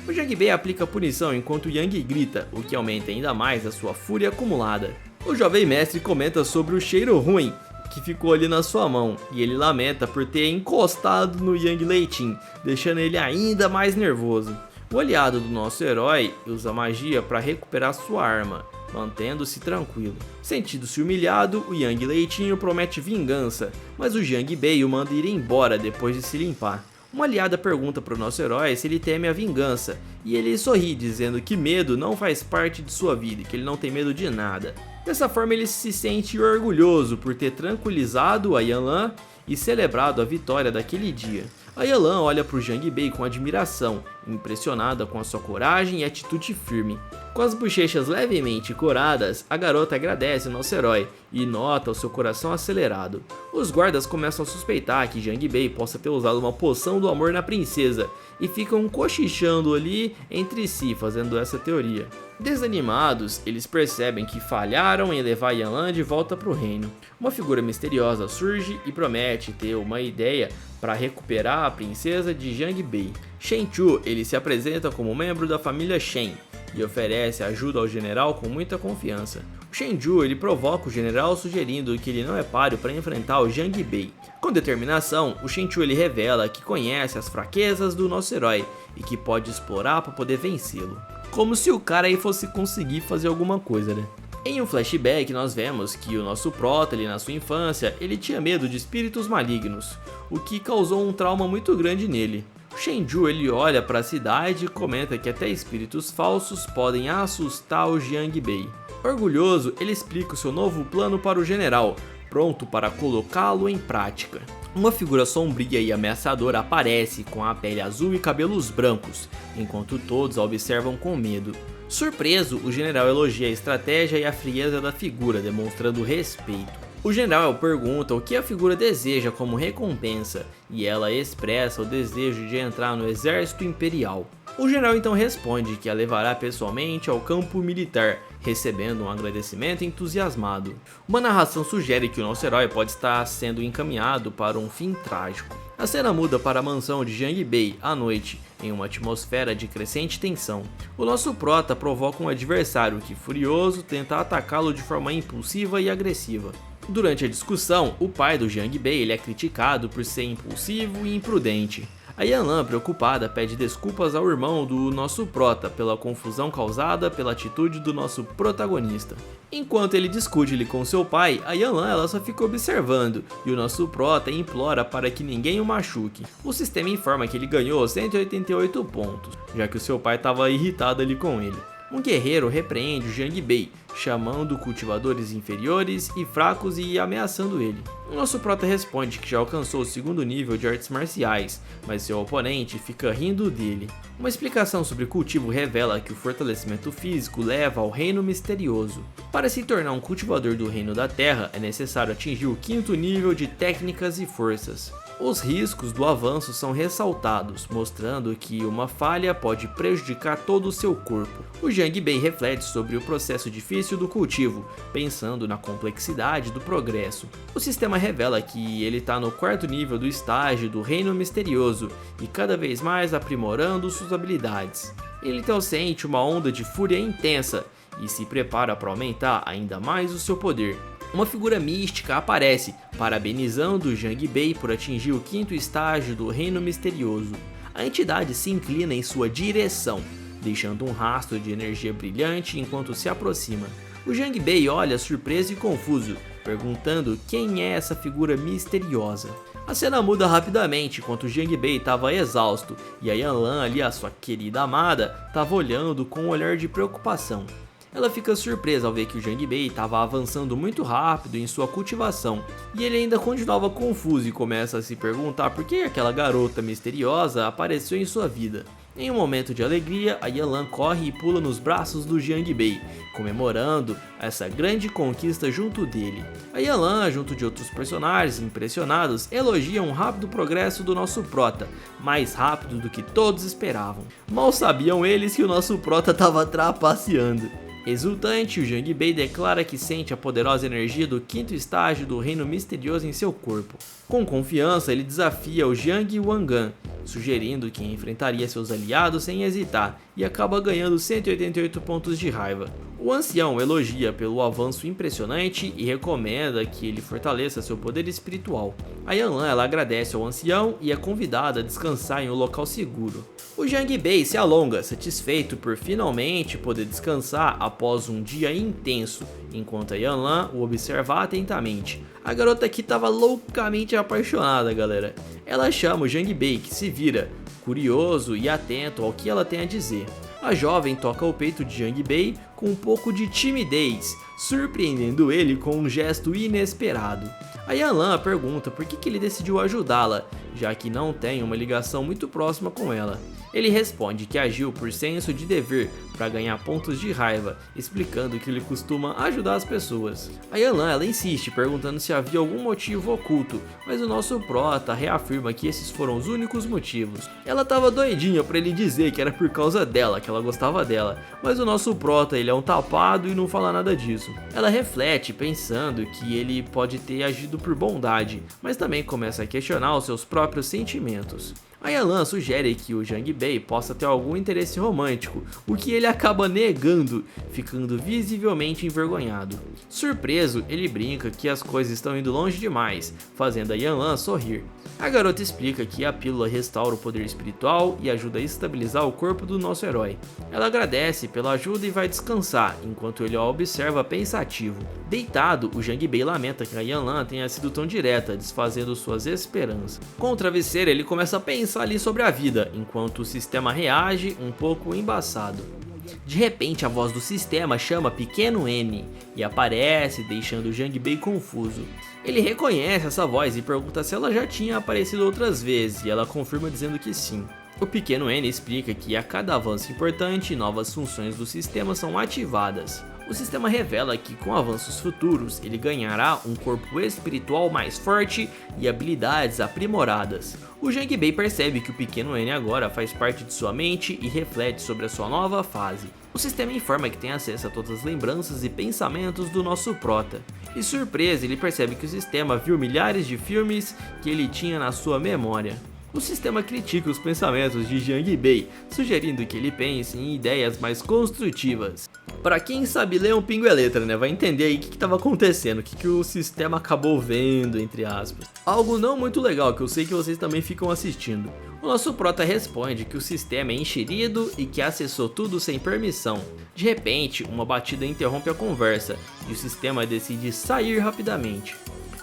O Jang Bei aplica a punição enquanto o Yang grita, o que aumenta ainda mais a sua fúria acumulada. O jovem mestre comenta sobre o cheiro ruim que ficou ali na sua mão, e ele lamenta por ter encostado no Yang Leitinho, deixando ele ainda mais nervoso. O aliado do nosso herói usa magia para recuperar sua arma, mantendo-se tranquilo. Sentindo-se humilhado, o Yang Leitinho promete vingança, mas o Jang Bei o manda ir embora depois de se limpar. Uma aliada pergunta para o nosso herói se ele teme a vingança, e ele sorri dizendo que medo não faz parte de sua vida e que ele não tem medo de nada. Dessa forma ele se sente orgulhoso por ter tranquilizado a Yanlan e celebrado a vitória daquele dia. A Yanlan olha para o Jang Bei com admiração, impressionada com a sua coragem e atitude firme. Com as bochechas levemente coradas, a garota agradece ao nosso herói e nota o seu coração acelerado. Os guardas começam a suspeitar que Jang Bei possa ter usado uma poção do amor na princesa e ficam cochichando ali entre si, fazendo essa teoria. Desanimados, eles percebem que falharam em levar Yanlan de volta para o reino. Uma figura misteriosa surge e promete ter uma ideia para recuperar a princesa de Jang Bei. Shen Chu ele se apresenta como membro da família Shen e oferece ajuda ao general com muita confiança. O Shen Chu ele provoca o general sugerindo que ele não é páreo para enfrentar o Jang Bei. Com determinação, o Shen Chu ele revela que conhece as fraquezas do nosso herói e que pode explorar para poder vencê-lo. Como se o cara aí fosse conseguir fazer alguma coisa, né? Em um flashback nós vemos que o nosso prota ali na sua infância, ele tinha medo de espíritos malignos, o que causou um trauma muito grande nele. O Shen Chu ele olha para a cidade e comenta que até espíritos falsos podem assustar o Jang Bei. Orgulhoso, ele explica o seu novo plano para o general, pronto para colocá-lo em prática. Uma figura sombria e ameaçadora aparece com a pele azul e cabelos brancos, enquanto todos a observam com medo. Surpreso, o general elogia a estratégia e a frieza da figura, demonstrando respeito. O general pergunta o que a figura deseja como recompensa, e ela expressa o desejo de entrar no exército imperial. O general então responde que a levará pessoalmente ao campo militar, recebendo um agradecimento entusiasmado. Uma narração sugere que o nosso herói pode estar sendo encaminhado para um fim trágico. A cena muda para a mansão de Jang Bei à noite, em uma atmosfera de crescente tensão. O nosso prota provoca um adversário que, furioso, tenta atacá-lo de forma impulsiva e agressiva. Durante a discussão, o pai do Jang Bei é criticado por ser impulsivo e imprudente. A Yanlan, preocupada, pede desculpas ao irmão do nosso prota pela confusão causada pela atitude do nosso protagonista. Enquanto ele discute com seu pai, a Yanlan só fica observando e o nosso prota implora para que ninguém o machuque. O sistema informa que ele ganhou 188 pontos, já que o seu pai estava irritado ali com ele. Um guerreiro repreende o Jang Bei, chamando cultivadores inferiores e fracos e ameaçando ele. O nosso prota responde que já alcançou o segundo nível de artes marciais, mas seu oponente fica rindo dele. Uma explicação sobre cultivo revela que o fortalecimento físico leva ao reino misterioso. Para se tornar um cultivador do reino da terra, é necessário atingir o quinto nível de técnicas e forças. Os riscos do avanço são ressaltados, mostrando que uma falha pode prejudicar todo o seu corpo. O Jang Bei reflete sobre o processo difícil do cultivo, pensando na complexidade do progresso. O sistema revela que ele está no quarto nível do estágio do Reino Misterioso e cada vez mais aprimorando suas habilidades. Ele então sente uma onda de fúria intensa e se prepara para aumentar ainda mais o seu poder. Uma figura mística aparece, parabenizando Jang Bei por atingir o quinto estágio do Reino Misterioso. A entidade se inclina em sua direção, deixando um rastro de energia brilhante enquanto se aproxima. O Jang Bei olha surpreso e confuso, perguntando quem é essa figura misteriosa. A cena muda rapidamente enquanto Jang Bei estava exausto e a Yanlan, ali a sua querida amada, estava olhando com um olhar de preocupação. Ela fica surpresa ao ver que o Jang Bei estava avançando muito rápido em sua cultivação, e ele ainda continuava confuso e começa a se perguntar por que aquela garota misteriosa apareceu em sua vida. Em um momento de alegria, a Yanlan corre e pula nos braços do Jang Bei, comemorando essa grande conquista junto dele. A Yanlan, junto de outros personagens impressionados, elogiam o rápido progresso do nosso prota, mais rápido do que todos esperavam. Mal sabiam eles que o nosso prota estava trapaceando. Exultante, o Jang Bei declara que sente a poderosa energia do quinto estágio do Reino Misterioso em seu corpo. Com confiança, ele desafia o Jiang Wangan, sugerindo que enfrentaria seus aliados sem hesitar, e acaba ganhando 188 pontos de raiva. O ancião elogia pelo avanço impressionante e recomenda que ele fortaleça seu poder espiritual. A Yanlan agradece ao ancião e é convidada a descansar em um local seguro. O Jang Bei se alonga, satisfeito por finalmente poder descansar após um dia intenso, enquanto a Yanlan o observa atentamente. A garota aqui estava loucamente apaixonada, galera. Ela chama o Jang Bei, que se vira, curioso e atento ao que ela tem a dizer. A jovem toca o peito de Jang Bei com um pouco de timidez, surpreendendo ele com um gesto inesperado. A Yanlan pergunta por que ele decidiu ajudá-la, já que não tem uma ligação muito próxima com ela. Ele responde que agiu por senso de dever para ganhar pontos de raiva, explicando que ele costuma ajudar as pessoas. A Yanlan insiste, perguntando se havia algum motivo oculto, mas o nosso prota reafirma que esses foram os únicos motivos. Ela estava doidinha para ele dizer que era por causa dela, que ela gostava dela, mas o nosso prota ele é um tapado e não fala nada disso. Ela reflete, pensando que ele pode ter agido por bondade, mas também começa a questionar os seus próprios sentimentos. A Yanlan sugere que o Jang Bei possa ter algum interesse romântico, o que ele acaba negando, ficando visivelmente envergonhado. Surpreso, ele brinca que as coisas estão indo longe demais, fazendo a Yanlan sorrir. A garota explica que a pílula restaura o poder espiritual e ajuda a estabilizar o corpo do nosso herói. Ela agradece pela ajuda e vai descansar, enquanto ele a observa pensativo. Deitado, o Jang Bei lamenta que a Yanlan tenha sido tão direta, desfazendo suas esperanças. Com o travesseiro, ele começa a pensar ali sobre a vida, enquanto o sistema reage um pouco embaçado. De repente, a voz do sistema chama Pequeno N e aparece, deixando o Jang Bei confuso. Ele reconhece essa voz e pergunta se ela já tinha aparecido outras vezes, e ela confirma dizendo que sim. O pequeno N explica que a cada avanço importante, novas funções do sistema são ativadas. O sistema revela que com avanços futuros, ele ganhará um corpo espiritual mais forte e habilidades aprimoradas. O Jangbei percebe que o pequeno N agora faz parte de sua mente e reflete sobre a sua nova fase. O sistema informa que tem acesso a todas as lembranças e pensamentos do nosso prota. E surpresa, ele percebe que o sistema viu milhares de filmes que ele tinha na sua memória. O sistema critica os pensamentos de Jangbei, sugerindo que ele pense em ideias mais construtivas. Pra quem sabe ler um pingo e letra, né, vai entender aí o que estava acontecendo, o que o sistema acabou vendo, entre aspas. Algo não muito legal, que eu sei que vocês também ficam assistindo. O nosso prota responde que o sistema é enxerido e que acessou tudo sem permissão. De repente, uma batida interrompe a conversa e o sistema decide sair rapidamente.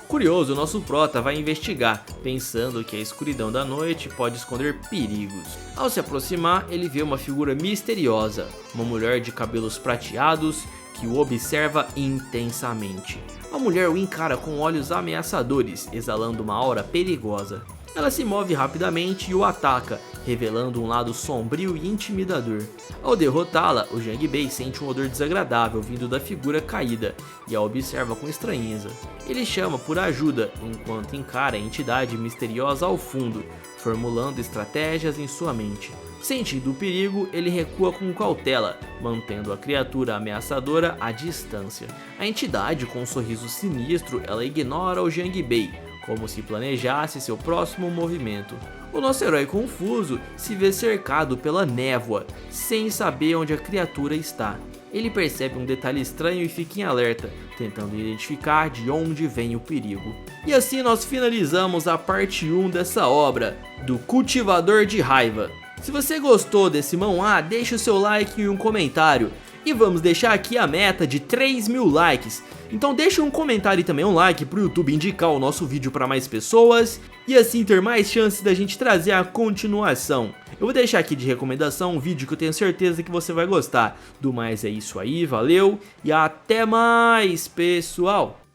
Curioso, o nosso prota vai investigar, pensando que a escuridão da noite pode esconder perigos. Ao se aproximar, ele vê uma figura misteriosa, uma mulher de cabelos prateados que o observa intensamente. A mulher o encara com olhos ameaçadores, exalando uma aura perigosa. Ela se move rapidamente e o ataca, revelando um lado sombrio e intimidador. Ao derrotá-la, o Jangbei sente um odor desagradável vindo da figura caída e a observa com estranheza. Ele chama por ajuda, enquanto encara a entidade misteriosa ao fundo, formulando estratégias em sua mente. Sentindo o perigo, ele recua com cautela, mantendo a criatura ameaçadora à distância. A entidade, com um sorriso sinistro, ela ignora o Jangbei, como se planejasse seu próximo movimento. O nosso herói confuso se vê cercado pela névoa, sem saber onde a criatura está. Ele percebe um detalhe estranho e fica em alerta, tentando identificar de onde vem o perigo. E assim nós finalizamos a parte 1 dessa obra, do Cultivador de Raiva. Se você gostou desse manhwa, deixe o seu like e um comentário. E vamos deixar aqui a meta de 3.000 likes. Então deixa um comentário e também um like pro YouTube indicar o nosso vídeo para mais pessoas e assim ter mais chances da gente trazer a continuação. Eu vou deixar aqui de recomendação um vídeo que eu tenho certeza que você vai gostar. Do mais é isso aí, valeu e até mais, pessoal!